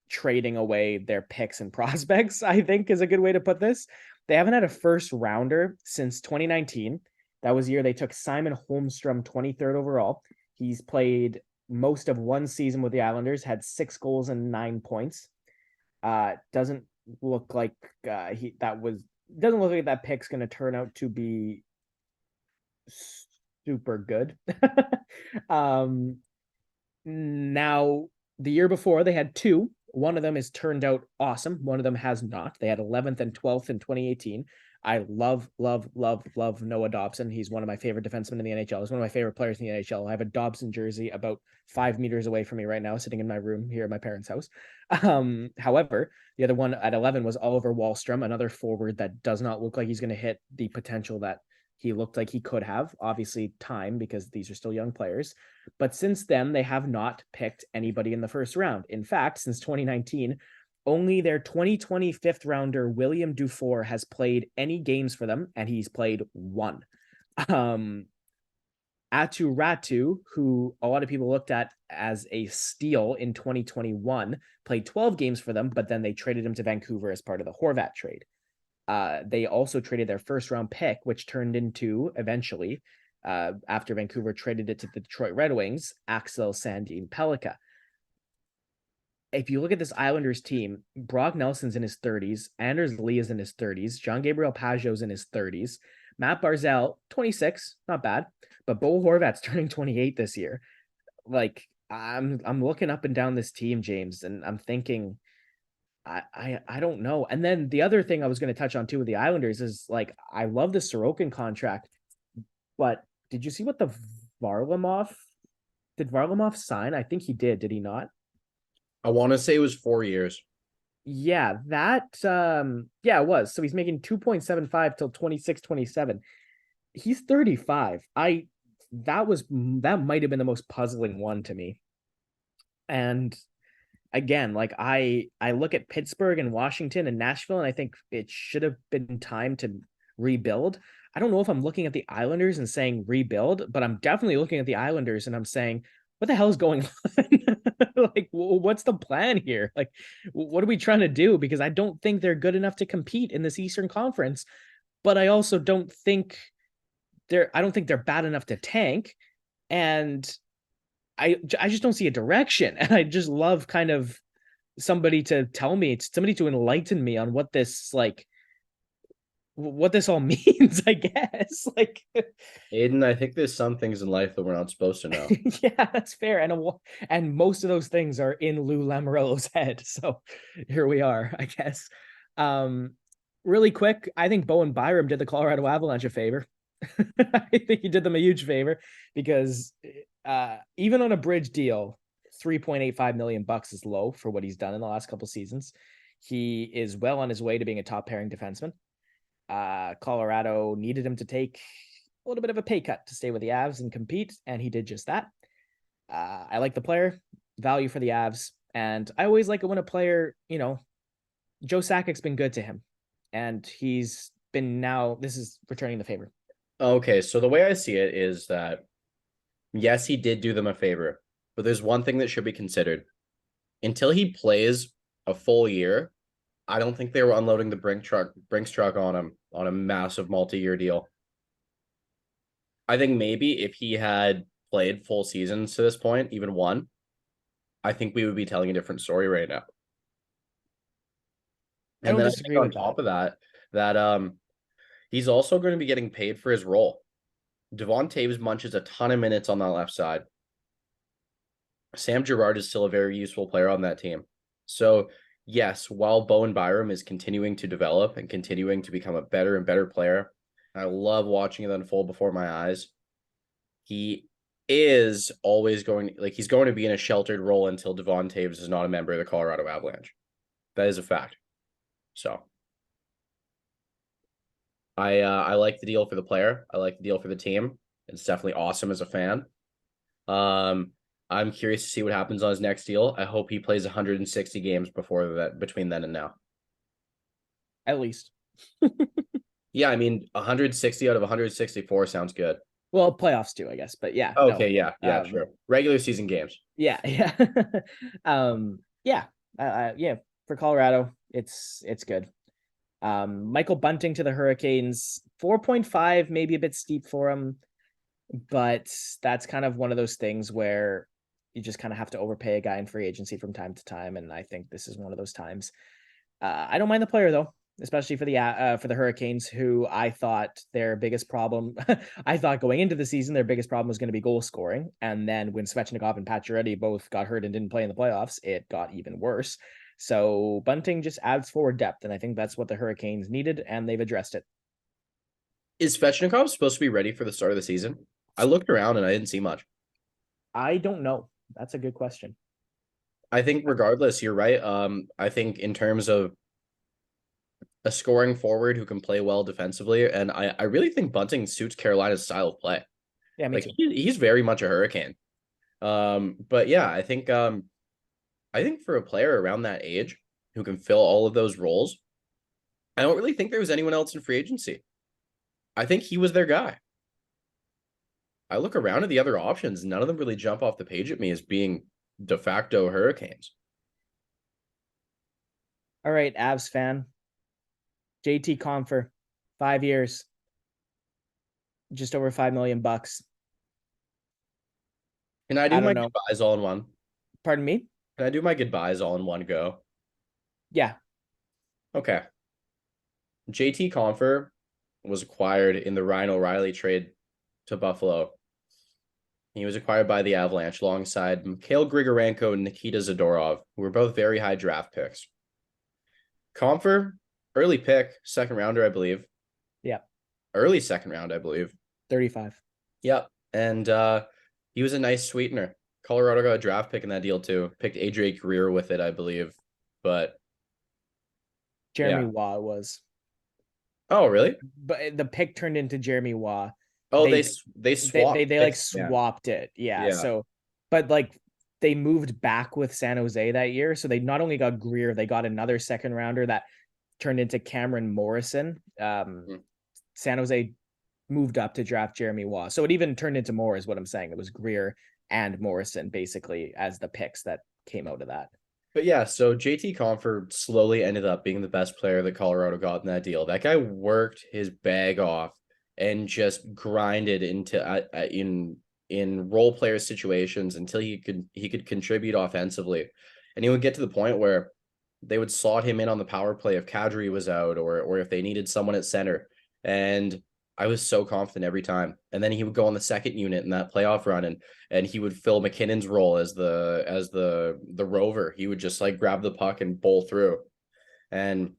trading away their picks and prospects, I think is a good way to put this. They haven't had a first rounder since 2019. That was the year they took Simon Holmstrom 23rd overall. He's played most of one season with the Islanders, had 6 goals and 9 points. Doesn't look like he that was doesn't look like that pick's going to turn out to be super good. um Now, the year before, they had 2. One of them has turned out awesome. One of them has not. They had 11th and 12th in 2018. I love, love, love, love Noah Dobson. He's one of my favorite defensemen in the NHL. He's one of my favorite players in the NHL. I have a Dobson jersey about 5 meters away from me right now, sitting in my room here at my parents' house. However, the other one at 11 was Oliver Wahlstrom, another forward that does not look like he's going to hit the potential that he looked like he could have. Obviously, time, because these are still young players. But since then, they have not picked anybody in the first round. In fact, since 2019, only their 2020 fifth rounder, William Dufour, has played any games for them, and he's played 1. Atu Ratu, who a lot of people looked at as a steal in 2021, played 12 games for them, but then they traded him to Vancouver as part of the Horvat trade. They also traded their first round pick, which turned into eventually, after Vancouver traded it to the Detroit Red Wings, Axel Sandin Pellikka. If you look at this Islanders team, Brock Nelson's in his 30s, Anders Lee is in his 30s, John Gabriel Pajot's in his 30s, Matt Barzal, 26, not bad, but Bo Horvat's turning 28 this year. Like, I'm looking up and down this team, James, and I'm thinking, I don't know. And then the other thing I was going to touch on too with the Islanders is, like, I love the Sorokin contract, but did you see what the Varlamov did Varlamov sign? I think he did. Did he not? I want to say it was 4 years. Yeah, yeah, it was. So he's making 2.75 till 26, 27. He's 35. That might have been the most puzzling one to me. And again, like, I look at Pittsburgh and Washington and Nashville, and I think it should have been time to rebuild. I don't know if I'm looking at the Islanders and saying rebuild, but I'm definitely looking at the Islanders and I'm saying, what the hell is going on? Like, what's the plan here? Like, what are we trying to do? Because I don't think they're good enough to compete in this Eastern Conference, but I also I don't think they're bad enough to tank. And I just don't see a direction. And I just love kind of somebody to tell me, somebody to enlighten me on what this, like, what this all means, I guess. Like, Aiden, I think there's some things in life that we're not supposed to know. yeah, that's fair. And most of those things are in Lou Lamoriello's head. So here we are, I guess. Really quick, I think Bowen Byram did the Colorado Avalanche a favor. I think he did them a huge favor because even on a bridge deal, $3.85 million is low for what he's done in the last couple seasons. He is well on his way to being a top pairing defenseman. Colorado needed him to take a little bit of a pay cut to stay with the Avs and compete, and he did just that. I like the player, value for the Avs, and I always like it when a player, Joe Sakic's been good to him, and he's been this is returning the favor. Okay, so the way I see it is that, yes, he did do them a favor, but there's one thing that should be considered. Until he plays a full year, I don't think they were unloading the Brinks truck on him on a massive multi-year deal. I think maybe if he had played full seasons to this point, even one, I think we would be telling a different story right now. And then I think on top of that, he's also going to be getting paid for his role. Devon Toews munches a ton of minutes on that left side. Sam Girard is still a very useful player on that team. So yes, while Bowen Byram is continuing to develop and continuing to become a better and better player, I love watching it unfold before my eyes. He is always going, like, he's going to be in a sheltered role until Devon Taves is not a member of the Colorado Avalanche. That is a fact. So I like the deal for the player. I like the deal for the team. It's definitely awesome as a fan. Um, I'm curious to see what happens on his next deal. I hope he plays 160 games before that, between then and now. At least. Yeah, I mean, 160 out of 164 sounds good. Well, playoffs too, I guess. But yeah, no. Okay, yeah, true. Regular season games. Yeah, yeah. Yeah. Yeah, for Colorado, it's good. Michael Bunting to the Hurricanes, 4.5, maybe a bit steep for him, but that's kind of one of those things where you just kind of have to overpay a guy in free agency from time to time, and I think this is one of those times. I don't mind the player though, especially for the Hurricanes, who I thought their biggest problem, I thought going into the season, their biggest problem was going to be goal scoring. And then when Svechnikov and Pacioretty both got hurt and didn't play in the playoffs, it got even worse. So Bunting just adds forward depth, and I think that's what the Hurricanes needed, and they've addressed it. Is Svechnikov supposed to be ready for the start of the season? I looked around and I didn't see much. I don't know. That's a good question. I think regardless, you're right. I think in terms of a scoring forward who can play well defensively, and I really think Bunting suits Carolina's style of play. Yeah, me Like too. he's very much a Hurricane. But yeah, I think for a player around that age who can fill all of those roles, I don't really think there was anyone else in free agency. I think he was their guy. I look around at the other options, none of them really jump off the page at me as being de facto Hurricanes. All right, Avs fan. JT Compher, 5 years, just over $5 million. Can I I do don't my know. goodbyes all in one? Pardon me? Can I do my goodbyes all in one go? Yeah. Okay. JT Compher was acquired in the Ryan O'Reilly trade to Buffalo. He was acquired by the Avalanche alongside Mikhail Grigorenko and Nikita Zadorov, who were both very high draft picks. Compher, early pick, second rounder, I believe. Yeah. Early second round, I believe. 35. Yep. And he was a nice sweetener. Colorado got a draft pick in that deal too. Picked Adrian Greer with it, I believe. But Jeremy yeah. Waugh was. Oh, really? But the pick turned into Jeremy Waugh. Oh, they they swapped. they like picks. Yeah. swapped it. Yeah. Yeah. So, but like they moved back with San Jose that year. So they not only got Greer, they got another second rounder that turned into Cameron Morrison. San Jose moved up to draft Jeremy Waugh. So it even turned into more is what I'm saying. It was Greer and Morrison basically as the picks that came out of that. But yeah, so JT Compher slowly ended up being the best player that Colorado got in that deal. That guy worked his bag off and just grinded into in role player situations until he could contribute offensively. And he would get to the point where they would slot him in on the power play if Kadri was out or if they needed someone at center. And I was so confident every time. And then he would go on the second unit in that playoff run and he would fill McKinnon's role as the rover. He would just like grab the puck and bowl through. And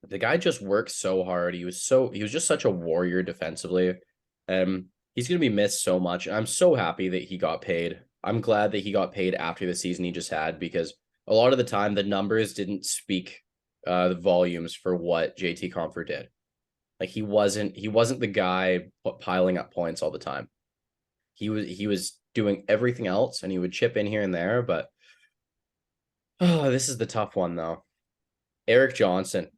the guy just worked so hard. He was just such a warrior defensively. He's gonna be missed so much. And I'm so happy that he got paid. I'm glad that he got paid after the season he just had because a lot of the time the numbers didn't speak the volumes for what JT Compher did. Like he wasn't the guy piling up points all the time. He was doing everything else and he would chip in here and there, but this is the tough one though. Erik Johnson,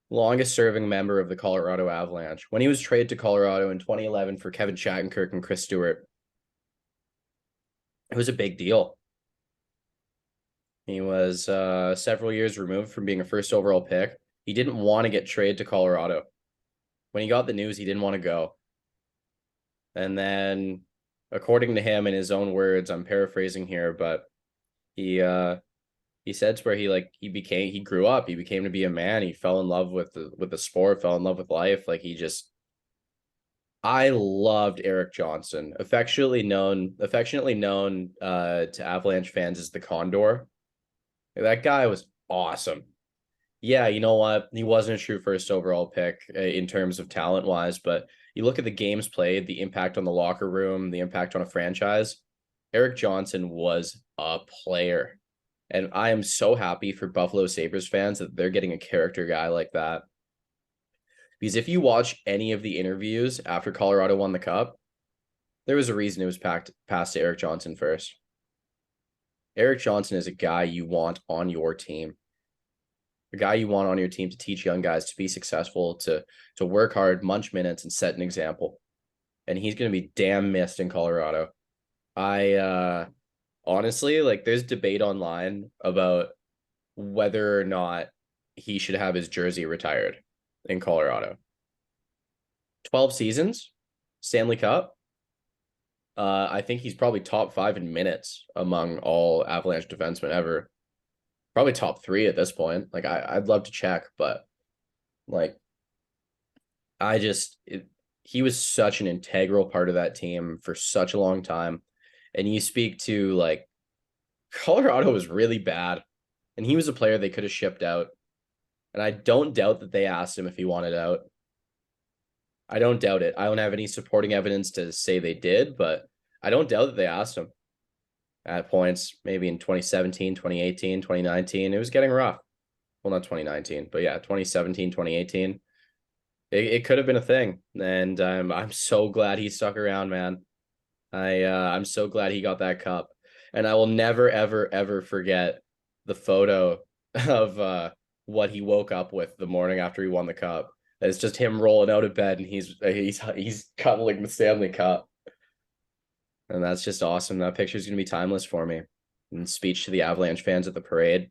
longest serving member of the Colorado Avalanche. When he was traded to Colorado in 2011 for Kevin Shattenkirk and Chris Stewart, it was a big deal. He was several years removed from being a first overall pick. He didn't want to get traded to Colorado. When he got the news, he didn't want to go. And then, according to him, in his own words, I'm paraphrasing here, but he said where he grew up, he became to be a man. He fell in love with the sport, fell in love with life. I loved Erik Johnson, affectionately known to Avalanche fans as the Condor. That guy was awesome. Yeah, you know what? He wasn't a true first overall pick in terms of talent wise, but you look at the games played, the impact on the locker room, the impact on a franchise. Eric Johnson was a player. And I am so happy for Buffalo Sabres fans that they're getting a character guy like that. Because if you watch any of the interviews after Colorado won the cup, there was a reason it was packed passed to Eric Johnson first. Eric Johnson is a guy you want on your team, a guy you want on your team to teach young guys to be successful, to work hard, munch minutes, and set an example. And he's going to be damn missed in Colorado. I honestly, like, there's debate online about whether or not he should have his jersey retired in Colorado. 12 seasons, Stanley Cup. I think he's probably top 5 in minutes among all Avalanche defensemen ever. Probably top 3 at this point. Like, I'd love to check, but like, he was such an integral part of that team for such a long time. And you speak to, like, Colorado was really bad, and he was a player they could have shipped out. And I don't doubt that they asked him if he wanted out. I don't doubt it. I don't have any supporting evidence to say they did, but I don't doubt that they asked him at points, maybe in 2017, 2018, 2019. It was getting rough. Well, not 2019, but yeah, 2017, 2018. It could have been a thing. And I'm so glad he stuck around, man. I'm so glad he got that cup. And I will never, ever, ever forget the photo of what he woke up with the morning after he won the cup. It's just him rolling out of bed and he's cuddling the Stanley Cup. And that's just awesome. That picture's gonna be timeless for me. And speech to the Avalanche fans at the parade.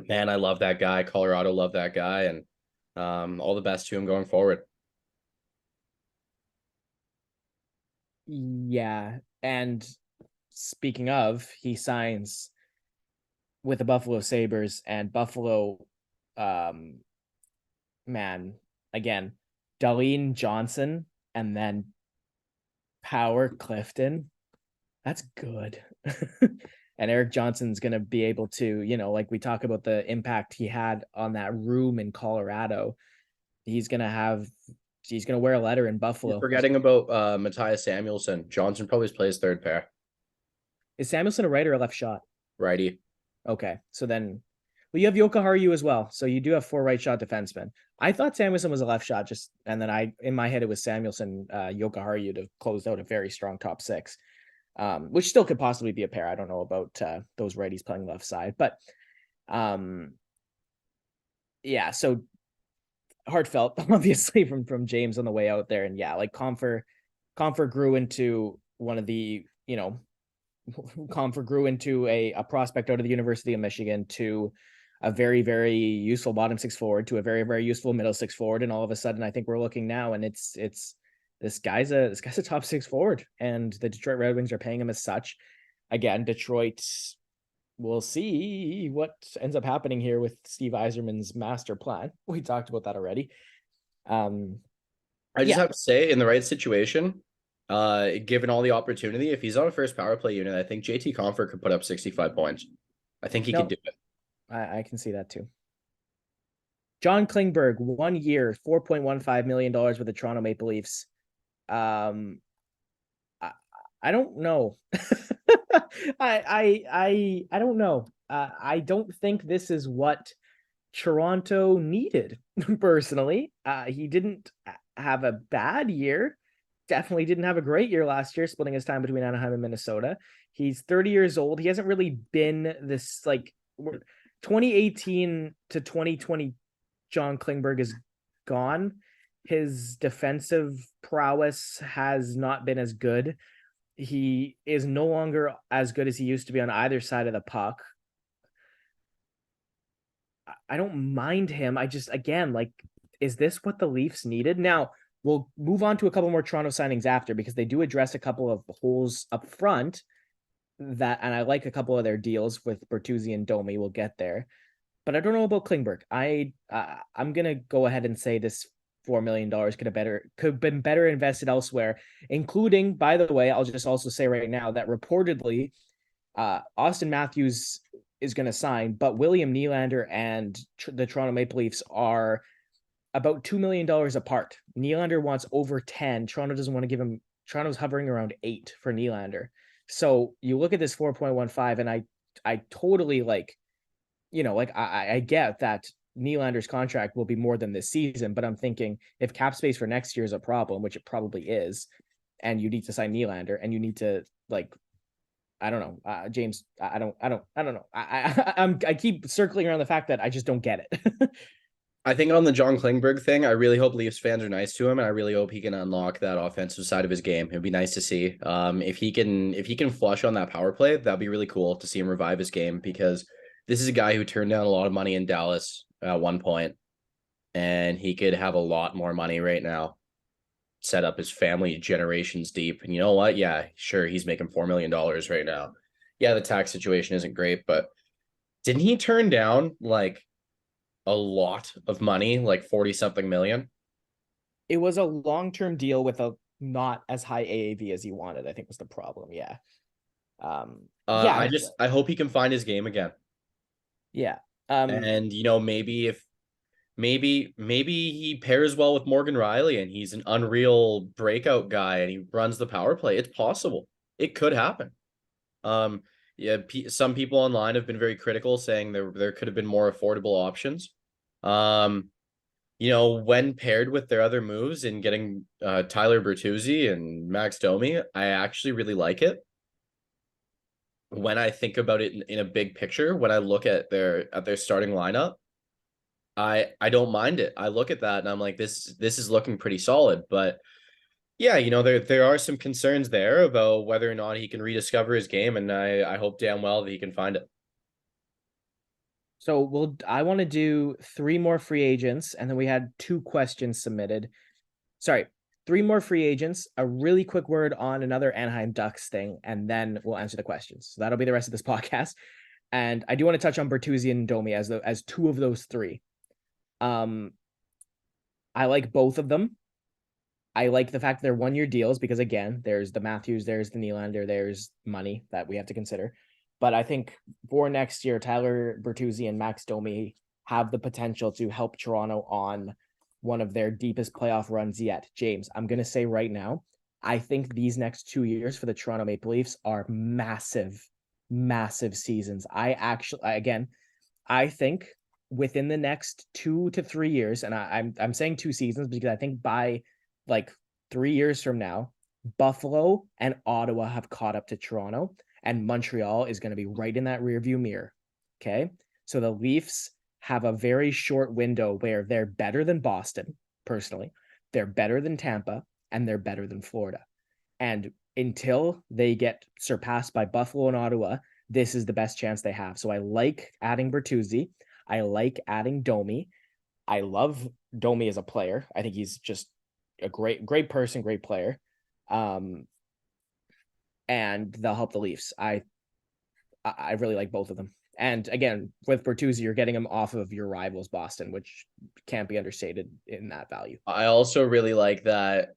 Man, I love that guy. Colorado love that guy, and all the best to him going forward. Yeah, and speaking of, he signs with the Buffalo Sabres, and Buffalo, man, again, Darlene Johnson and then Power Clifton. That's good. And Eric Johnson's going to be able to, like we talk about the impact he had on that room in Colorado. He's going to wear a letter in Buffalo. You're forgetting about Matthias Samuelsson. Johnson probably plays third pair. Is Samuelsson a right or a left shot? Righty. Okay. So then, well, you have Jokiharju as well. So you do have 4 right shot defensemen. I thought Samuelsson was a left shot, and then in my head, it was Samuelsson, Jokiharju to close out a very strong top 6. Which still could possibly be a pair. I don't know about those righties playing left side, but yeah, so heartfelt, obviously, from James on the way out there. And yeah, like Compher grew into one of the, Compher grew into a prospect out of the University of Michigan to a very, very useful bottom 6 forward to a very, very useful middle 6 forward. And all of a sudden, I think we're looking now, and it's this guy's a top 6 forward, and the Detroit Red Wings are paying him as such. Again, Detroit, we'll see what ends up happening here with Steve Yzerman's master plan. We talked about that already. I just have to say, in the right situation, given all the opportunity, if he's on a first power play unit, I think JT Compher could put up 65 points. I think he could do it. I can see that too. John Klingberg, 1 year, $4.15 million with the Toronto Maple Leafs. I don't know. I don't know. I don't think this is what Toronto needed, personally. He didn't have a bad year. Definitely didn't have a great year last year, splitting his time between Anaheim and Minnesota. He's 30 years old. He hasn't really been this, like, 2018 to 2020, John Klingberg is gone. His defensive prowess has not been as good. He is no longer as good as he used to be on either side of the puck. I don't mind him. I just, again, like, is this what the Leafs needed? Now, we'll move on to a couple more Toronto signings after, because they do address a couple of holes up front and I like a couple of their deals with Bertuzzi and Domi. We'll get there. But I don't know about Klingberg. I'm going to go ahead and say this $4 million could have been better invested elsewhere, including, by the way, I'll just also say right now that reportedly Austin Matthews is going to sign, but William Nylander and the Toronto Maple Leafs are about $2 million apart. Nylander wants over 10. Toronto doesn't want to give him. Toronto's hovering around 8 for Nylander. So you look at this 4.15, and I totally like, like I get that Nylander's contract will be more than this season, but I'm thinking if cap space for next year is a problem, which it probably is, and you need to sign Nylander, and you need to like, I don't know, James. I don't know. I keep circling around the fact that I just don't get it. I think on the John Klingberg thing, I really hope Leafs fans are nice to him, and I really hope he can unlock that offensive side of his game. It'd be nice to see. If he can flush on that power play, that'd be really cool to see him revive his game, because this is a guy who turned down a lot of money in Dallas at one point, and he could have a lot more money right now, set up his family generations deep. And you know what? Yeah, sure, he's making $4 million right now. Yeah, the tax situation isn't great, but didn't he turn down like a lot of money, like 40 something million? It was a long-term deal with a not as high AAV as he wanted, I think was the problem. Yeah. Yeah. I hope he can find his game again. Yeah. And maybe if maybe he pairs well with Morgan Riley and he's an unreal breakout guy and he runs the power play. It's possible. It could happen. Yeah, some people online have been very critical, saying there could have been more affordable options. When paired with their other moves and getting Tyler Bertuzzi and Max Domi, I actually really like it. When I think about it in a big picture, when I look at their starting lineup, I don't mind it. I look at that and I'm like, this is looking pretty solid. But yeah, there are some concerns there about whether or not he can rediscover his game, and I hope damn well that he can find it. So I want to do 3 more free agents, and then we had 2 questions submitted. Sorry, 3 more free agents, a really quick word on another Anaheim Ducks thing, and then we'll answer the questions. So that'll be the rest of this podcast. And I do want to touch on Bertuzzi and Domi as 2 of those 3. I like both of them. I like the fact they're 1-year deals because, again, there's the Matthews, there's the Nylander, there's money that we have to consider. But I think for next year, Tyler Bertuzzi and Max Domi have the potential to help Toronto on one of their deepest playoff runs yet. James, I'm going to say right now, I think these next 2 years for the Toronto Maple Leafs are massive, massive seasons. I think within the next 2 to 3 years, and I'm saying 2 seasons because I think by like 3 years from now, Buffalo and Ottawa have caught up to Toronto, and Montreal is going to be right in that rearview mirror. Okay. So the Leafs have a very short window where they're better than Boston, personally. They're better than Tampa, and they're better than Florida. And until they get surpassed by Buffalo and Ottawa, this is the best chance they have. So I like adding Bertuzzi. I like adding Domi. I love Domi as a player. I think he's just a great person, great player. And they'll help the Leafs. I really like both of them. And again, with Bertuzzi, you're getting him off of your rivals, Boston, which can't be understated in that value. I also really like that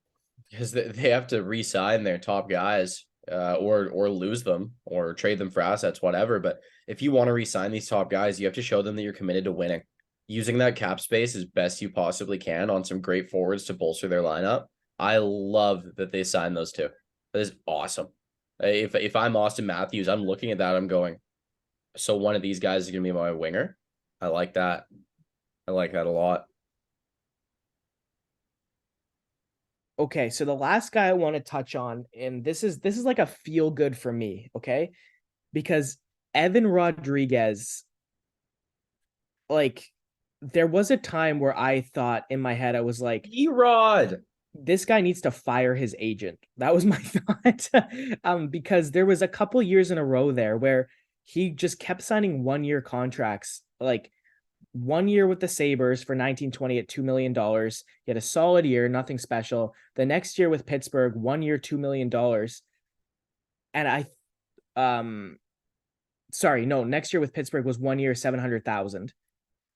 because they have to re-sign their top guys, or lose them or trade them for assets, whatever. But if you want to re-sign these top guys, you have to show them that you're committed to winning. Using that cap space as best you possibly can on some great forwards to bolster their lineup. I love that they signed those two. That is awesome. If I'm Austin Matthews, I'm looking at that, I'm going, so one of these guys is going to be my winger. I like that. I like that a lot. Okay, so the last guy I want to touch on, and this is like a feel good for me, okay? Because Evan Rodriguez, like, there was a time where I thought in my head, I was like, Erod, this guy needs to fire his agent. That was my thought. Because there was a couple years in a row there where he just kept signing 1-year contracts, like 1 year with the Sabres for 1920 at $2 million. He had a solid year, nothing special. The next year with Pittsburgh, 1 year, $2 million. And next year with Pittsburgh was 1 year, 700,000.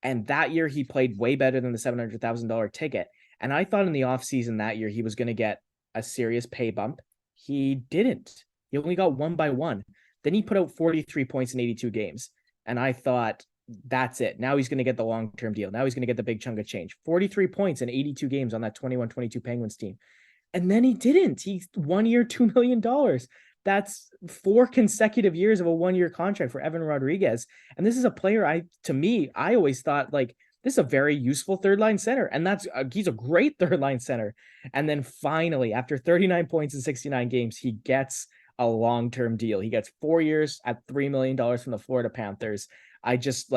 And that year he played way better than the $700,000 ticket. And I thought in the offseason that year he was going to get a serious pay bump. He didn't. He only got 1 by 1. Then he put out 43 points in 82 games. And I thought, that's it. Now he's going to get the long-term deal. Now he's going to get the big chunk of change. 43 points in 82 games on that 21-22 Penguins team. And then he didn't. He's 1 year, $2 million. That's 4 consecutive years of a 1-year contract for Evan Rodriguez. And this is a player I always thought like, this is a very useful third line center. And he's a great third line center. And then finally, after 39 points in 69 games, he gets a long-term deal. He gets 4 years at $3 million from the Florida Panthers. I just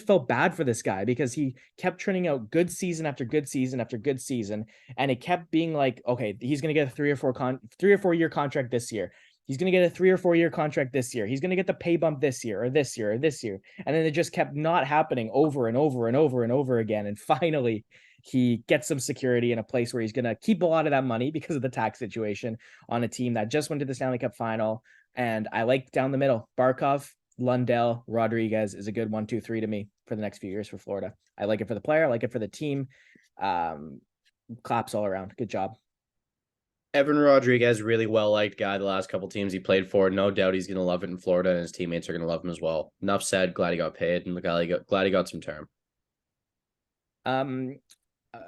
felt bad for this guy because he kept turning out good season after good season after good season. And it kept being like, okay, he's going to get a 3 or 4 year contract this year. He's going to get a 3 or 4 year contract this year. He's going to get the pay bump this year or this year or this year. And then it just kept not happening over and over and over and over again. And finally, he gets some security in a place where he's going to keep a lot of that money because of the tax situation on a team that just went to the Stanley Cup final. And I like down the middle, Barkov, Lundell, Rodriguez is a good 1, 2, 3 to me for the next few years for Florida. I like it for the player. I like it for the team. Claps all around. Good job. Evan Rodriguez, really well liked guy. The last couple teams he played for, no doubt he's going to love it in Florida, and his teammates are going to love him as well. Enough said. Glad he got paid, and glad he got some term.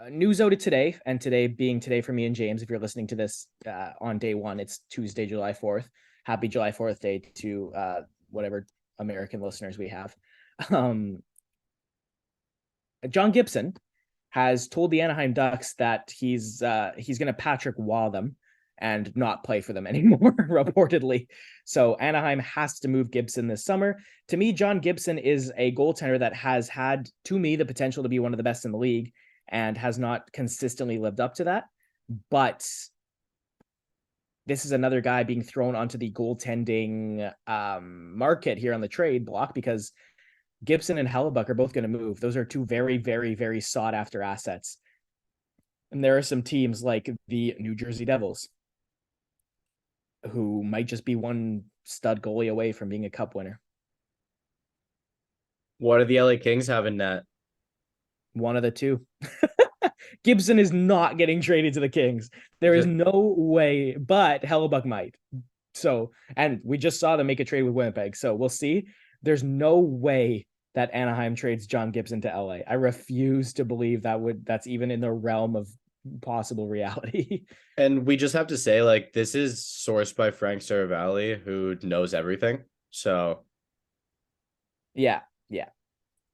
News out today, and today being today for me and James. If you're listening to this on day one, it's Tuesday, July 4th. Happy July 4th day to whatever American listeners we have. John Gibson has told the Anaheim Ducks that he's going to Patrick Waugh them and not play for them anymore, reportedly. So Anaheim has to move Gibson this summer. To me, John Gibson is a goaltender that has had, to me, the potential to be one of the best in the league and has not consistently lived up to that. But this is another guy being thrown onto the goaltending market here on the trade block because Gibson and Hellebuyck are both going to move. Those are two very, very, very sought after assets. And there are some teams like the New Jersey Devils who might just be one stud goalie away from being a cup winner. What do the LA Kings have in net? One of the two. Gibson is not getting traded to the Kings. There is no way, but Hellebuyck might. So, and we just saw them make a trade with Winnipeg. So we'll see. There's no way that Anaheim trades John Gibson to LA. I refuse to believe that's even in the realm of possible reality. And we just have to say, like, this is sourced by Frank Saravalli, who knows everything. So yeah.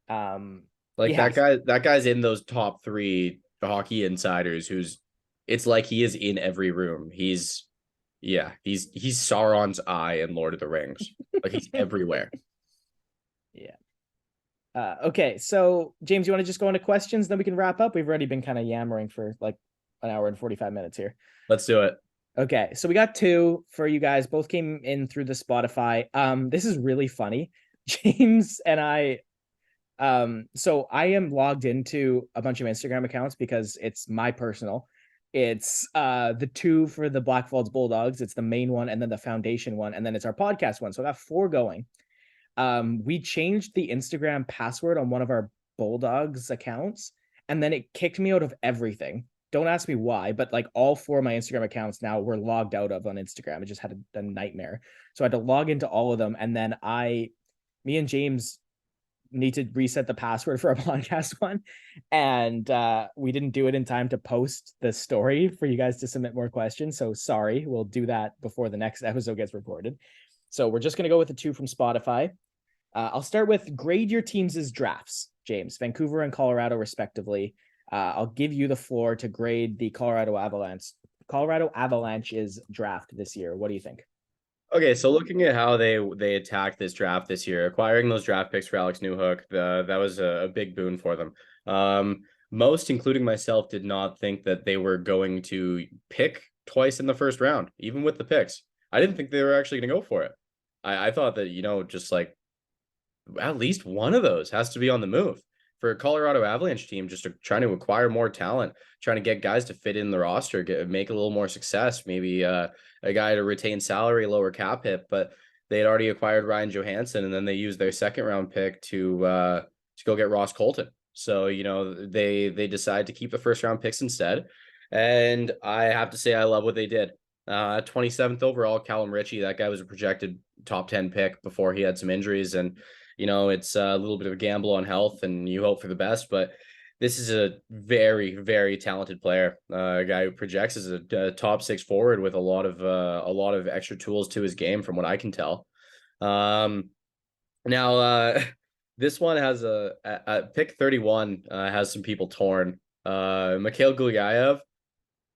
That guy's in those top 3 hockey insiders it's like he is in every room. He's Sauron's eye in Lord of the Rings. Like he's everywhere. Yeah. Okay, so James, you want to just go into questions, then we can wrap up? We've already been kind of yammering for like an hour and 45 minutes here. Let's do it. Okay, so we got 2 for you guys. Both came in through the Spotify. This is really funny. James and I, so I am logged into a bunch of Instagram accounts because it's my personal. It's the 2 for the Blackfalds Bulldogs. It's the main one, and then the foundation one, and then it's our podcast one. So I got 4 going. We changed the Instagram password on one of our Bulldogs accounts, and then it kicked me out of everything. Don't ask me why, but like all 4 of my Instagram accounts now were logged out of on Instagram. It just had a nightmare. So I had to log into all of them. And then me and James need to reset the password for our podcast one. And we didn't do it in time to post the story for you guys to submit more questions. So sorry, we'll do that before the next episode gets recorded. So we're just going to go with the 2 from Spotify. I'll start with grade your teams' drafts, James. Vancouver and Colorado, respectively. I'll give you the floor to grade the Colorado Avalanche's draft this year. What do you think? Okay, so looking at how they attacked this draft this year, acquiring those draft picks for Alex Newhook, that was a big boon for them. Most, including myself, did not think that they were going to pick twice in the first round, even with the picks. I didn't think they were actually going to go for it. I thought that, just like at least one of those has to be on the move. For a Colorado Avalanche team, just trying to acquire more talent, trying to get guys to fit in the roster, make a little more success, maybe a guy to retain salary, lower cap hit. But they had already acquired Ryan Johansson, and then they used their 2nd round pick to go get Ross Colton. So, they decide to keep the 1st round picks instead. And I have to say, I love what they did. 27th overall, Callum Ritchie, that guy was a projected top 10 pick before he had some injuries. And it's a little bit of a gamble on health and you hope for the best, but this is a very, very talented player, a guy who projects as a top six forward with a lot of extra tools to his game, from what I can tell. Now, this one has a pick 31 has some people torn. Mikhail Gulyayev,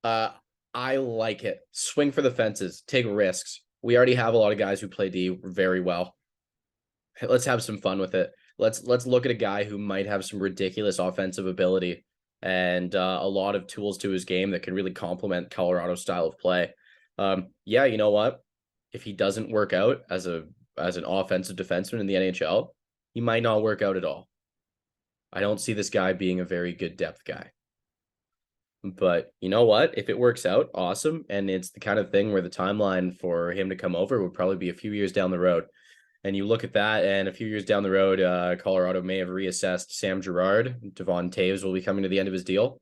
uh, I like it. Swing for the fences, take risks. We already have a lot of guys who play D very well. Let's have some fun with it. Let's look at a guy who might have some ridiculous offensive ability and a lot of tools to his game that can really complement Colorado's style of play. Yeah, you know what? If he doesn't work out as an offensive defenseman in the NHL, he might not work out at all. I don't see this guy being a very good depth guy. But you know what? If it works out, awesome. And it's the kind of thing where the timeline for him to come over would probably be a few years down the road. And you look at that, and a few years down the road, Colorado may have reassessed Sam Girard. Devon Taves will be coming to the end of his deal.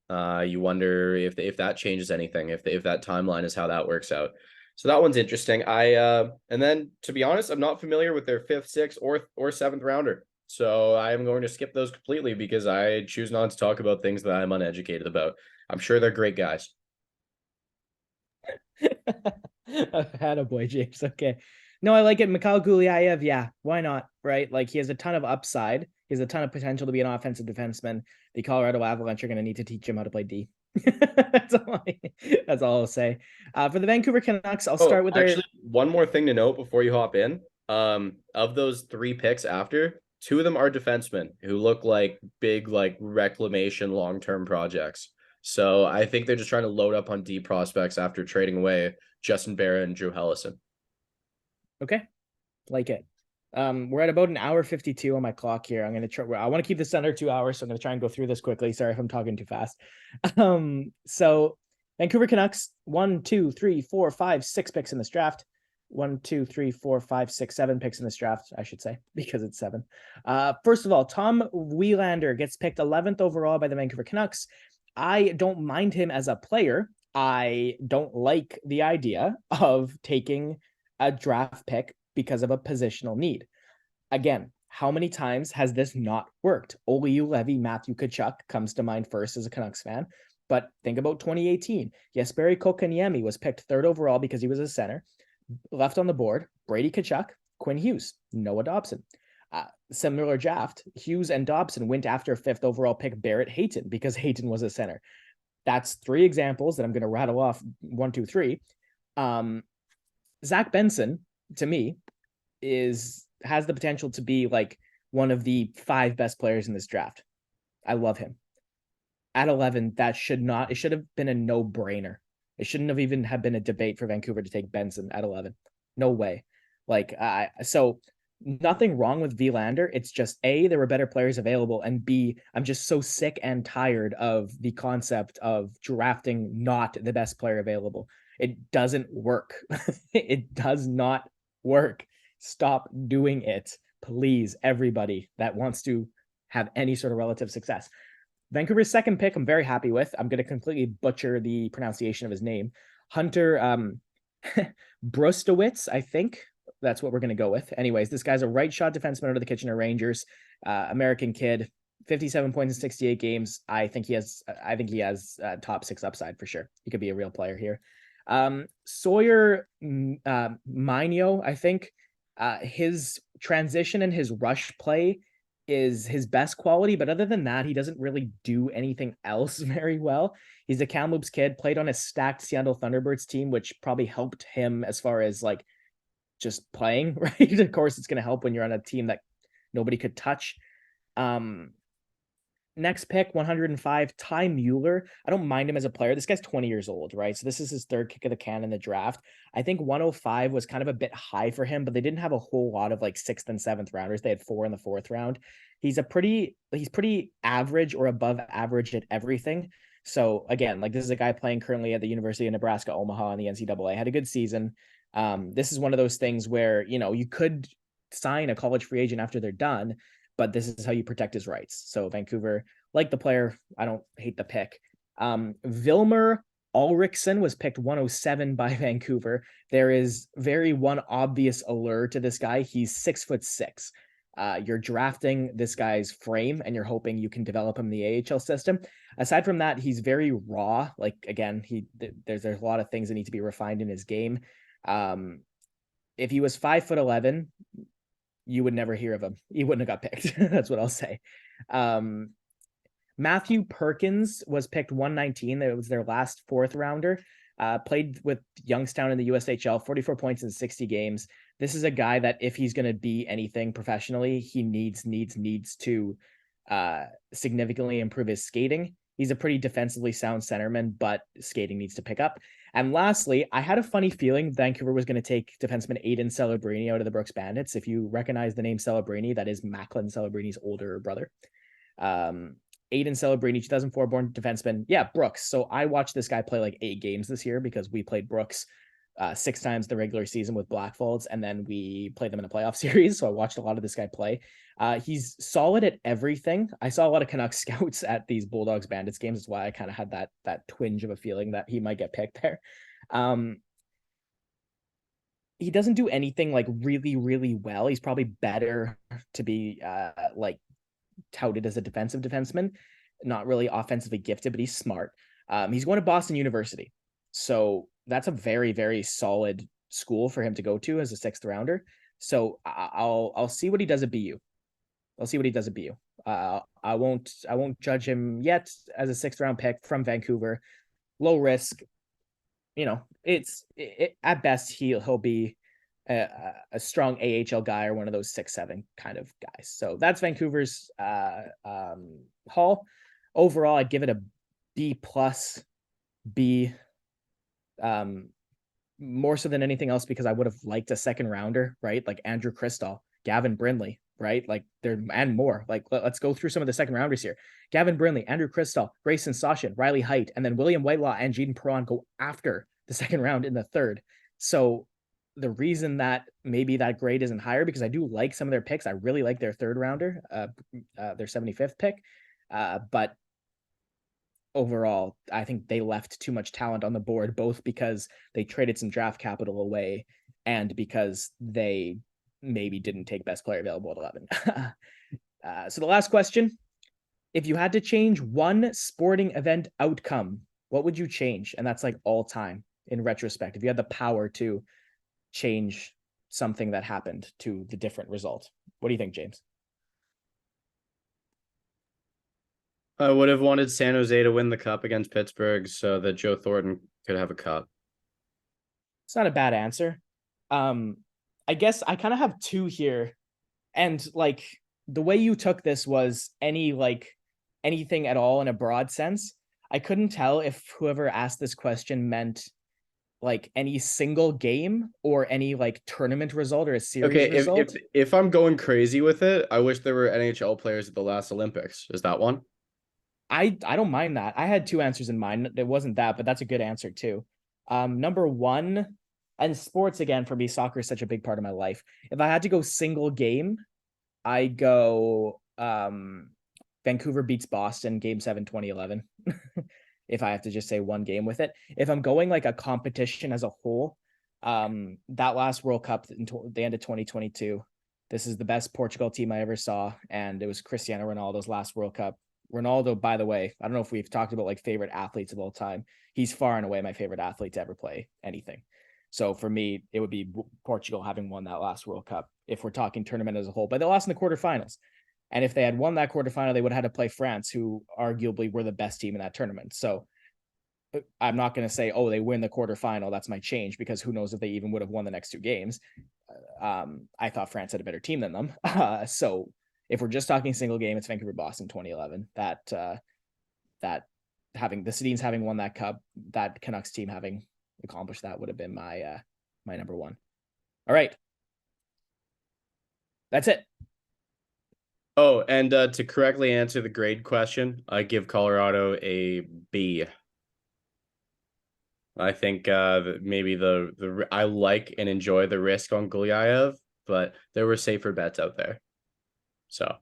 You wonder if that changes anything, if that timeline is how that works out. So that one's interesting. And then to be honest, I'm not familiar with their fifth, sixth, or seventh rounder. So I am going to skip those completely because I choose not to talk about things that I'm uneducated about. I'm sure they're great guys. Attaboy, James. Okay. No, I like it. Mikhail Gulyayev, yeah, why not? Right? Like he has a ton of upside. He has a ton of potential to be an offensive defenseman. The Colorado Avalanche are going to need to teach him how to play D. That's all I'll say. For the Vancouver Canucks, I'll start with their. One more thing to note before you hop in. Of those three picks after, two of them are defensemen who look like big, like reclamation long-term projects. So I think they're just trying to load up on D prospects after trading away Justin Barrett and Drew Hellison. Okay, like it. We're at about an hour 52 on my clock here. I'm gonna try. I want to keep this under 2 hours, so I'm gonna try and go through this quickly. Sorry if I'm talking too fast. So Vancouver Canucks 1, 2, 3, 4, 5, 6 picks in this draft. 1, 2, 3, 4, 5, 6, 7 picks in this draft, I should say, because it's 7. First of all, Tom Wielander gets picked 11th overall by the Vancouver Canucks. I don't mind him as a player. I don't like the idea of taking a draft pick because of a positional need. Again, how many times has this not worked? Olli Juolevi, Matthew Tkachuk comes to mind first as a Canucks fan. But think about 2018. Jesperi Kotkaniemi was picked 3rd overall because he was a center. Left on the board, Brady Tkachuk, Quinn Hughes, Noah Dobson. Similar draft, Hughes and Dobson went after 5th overall pick Barrett Hayton because Hayton was a center. That's 3 examples that I'm going to rattle off 1, 2, 3. Zach Benson, to me, has the potential to be like one of the 5 best players in this draft. I love him. At 11, it should have been a no-brainer. It shouldn't have even have been a debate for Vancouver to take Benson at 11. No way. So nothing wrong with Wielander. It's just A, there were better players available, and B, I'm just so sick and tired of the concept of drafting not the best player available. It doesn't work. It does not work. Stop doing it, please, everybody that wants to have any sort of relative success. Vancouver's second pick, I'm very happy with. I'm going to completely butcher the pronunciation of his name. Hunter Brostowitz, I think. That's what we're going to go with. Anyways, this guy's a right shot defenseman out of the Kitchener Rangers, American kid, 57 points in 68 games. I think he has top 6 upside for sure. He could be a real player here. Sawyer Minio, I think his transition and his rush play is his best quality, but other than that, he doesn't really do anything else very well. He's a Kamloops kid, played on a stacked Seattle Thunderbirds team, which probably helped him as far as like just playing, right? Of course, it's going to help when you're on a team that nobody could touch. Next pick, 105, Ty Mueller. I don't mind him as a player. This guy's 20 years old, right? So this is his 3rd kick of the can in the draft. I think 105 was kind of a bit high for him, but they didn't have a whole lot of like 6th and 7th rounders. They had 4 in the 4th round. He's pretty average or above average at everything. So again, like this is a guy playing currently at the University of Nebraska, Omaha in the NCAA. Had a good season. This is one of those things where, you could sign a college free agent after they're done, but this is how you protect his rights. So Vancouver, like the player, I don't hate the pick. Vilmer Ulrichsen was picked 107 by Vancouver. There is one obvious allure to this guy. He's 6'6". You're drafting this guy's frame and you're hoping you can develop him in the AHL system. Aside from that, he's very raw. Like again, there's a lot of things that need to be refined in his game. If he was 5'11", you would never hear of him. He wouldn't have got picked. That's what I'll say. Matthew Perkins was picked 119. That was their last fourth rounder. Played with Youngstown in the USHL, 44 points in 60 games. This is a guy that if he's going to be anything professionally, he needs to significantly improve his skating. He's a pretty defensively sound centerman, but skating needs to pick up. And lastly, I had a funny feeling Vancouver was going to take defenseman Aiden Celebrini out of the Brooks Bandits. If you recognize the name Celebrini, that is Macklin Celebrini's older brother. Aiden Celebrini, 2004 born defenseman. Yeah, Brooks. So I watched this guy play like 8 games this year because we played Brooks 6 times the regular season with Blackfolds, and then we played them in a playoff series. So I watched a lot of this guy play. He's solid at everything. I saw a lot of Canucks scouts at these Bulldogs Bandits games. That's why I kind of had that twinge of a feeling that he might get picked there. He doesn't do anything like really, really well. He's probably better to be like touted as a defensive defenseman, not really offensively gifted, but he's smart. He's going to Boston University. So that's a very, very solid school for him to go to as a 6th rounder. So I'll see what he does at BU. I'll see what he does at BU. I won't judge him yet as a 6th round pick from Vancouver. Low risk. You know, at best he'll be a strong AHL guy or one of those 6-7 kind of guys. So that's Vancouver's haul. Overall, I'd give it a B+, B. More so than anything else because I would have liked a 2nd rounder, right? Like Andrew Cristall, Gavin Brindley, right? Like there and more. Like let's go through some of the 2nd rounders here. Gavin Brindley, Andrew Cristall, Grayson Sawshin, Riley Heidt, and then William Whitelaw and Jaden Perron go after the 2nd round in the 3rd. So the reason that maybe that grade isn't higher because I do like some of their picks. I really like their 3rd rounder, their 75th pick. But overall, I think they left too much talent on the board, both because they traded some draft capital away and because they maybe didn't take best player available at 11. So the last question, if you had to change one sporting event outcome, what would you change? And that's like all time in retrospect. If you had the power to change something that happened to the different result, what do you think, James? I would have wanted San Jose to win the cup against Pittsburgh so that Joe Thornton could have a cup. It's not a bad answer. I guess I kind of have 2 here. And like the way you took this was anything at all in a broad sense. I couldn't tell if whoever asked this question meant like any single game or any like tournament result or a series result. If I'm going crazy with it, I wish there were NHL players at the last Olympics. Is that one? I don't mind that. I had 2 answers in mind. It wasn't that, but that's a good answer too. Number 1, and sports again for me, soccer is such a big part of my life. If I had to go single game, I go Vancouver beats Boston Game 7 2011. If I have to just say one game with it. If I'm going like a competition as a whole, that last World Cup in the end of 2022, this is the best Portugal team I ever saw, and it was Cristiano Ronaldo's last World Cup. Ronaldo, by the way, I don't know if we've talked about like favorite athletes of all time. He's far and away my favorite athlete to ever play anything. So for me, it would be Portugal having won that last World Cup if we're talking tournament as a whole. But they lost in the quarterfinals. And if they had won that quarterfinal, they would have had to play France, who arguably were the best team in that tournament. So I'm not going to say, oh, they win the quarterfinal, that's my change, because who knows if they even would have won the next 2 games. I thought France had a better team than them. So if we're just talking single game, it's Vancouver Boston 2011. That having the Sedins having won that cup, that Canucks team having accomplished that would have been my my number 1. All right. That's it. Oh, and to correctly answer the grade question, I give Colorado a B. I think maybe I like and enjoy the risk on Gulyayev, but there were safer bets out there. So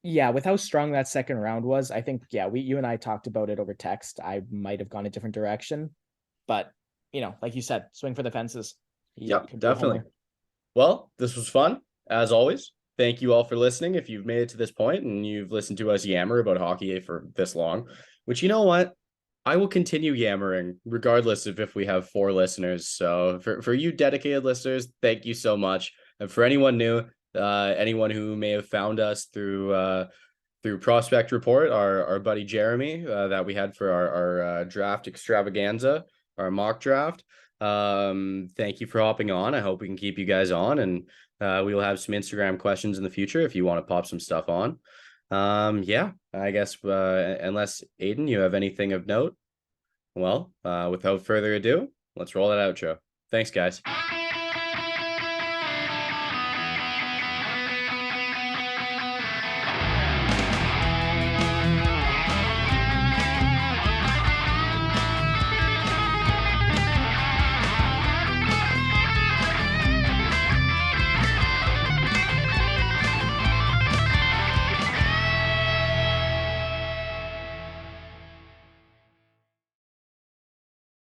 yeah, with how strong that 2nd round was, I think you and I talked about it over text. I might have gone a different direction, but you know, like you said, swing for the fences. Yep, definitely. Well, this was fun as always. thank you all for listening. If you've made it to this point and you've listened to us yammer about hockey for this long, which, you know what? I will continue yammering regardless of if we have 4 listeners. So for you dedicated listeners, thank you so much. And for anyone new, anyone who may have found us through Prospect Report, our buddy Jeremy, that we had for our draft extravaganza, our mock draft. Thank you for hopping on. I hope we can keep you guys on, and we will have some Instagram questions in the future if you want to pop some stuff on. Yeah, I guess unless Aiden, you have anything of note, well, without further ado, let's roll that outro. Thanks, guys.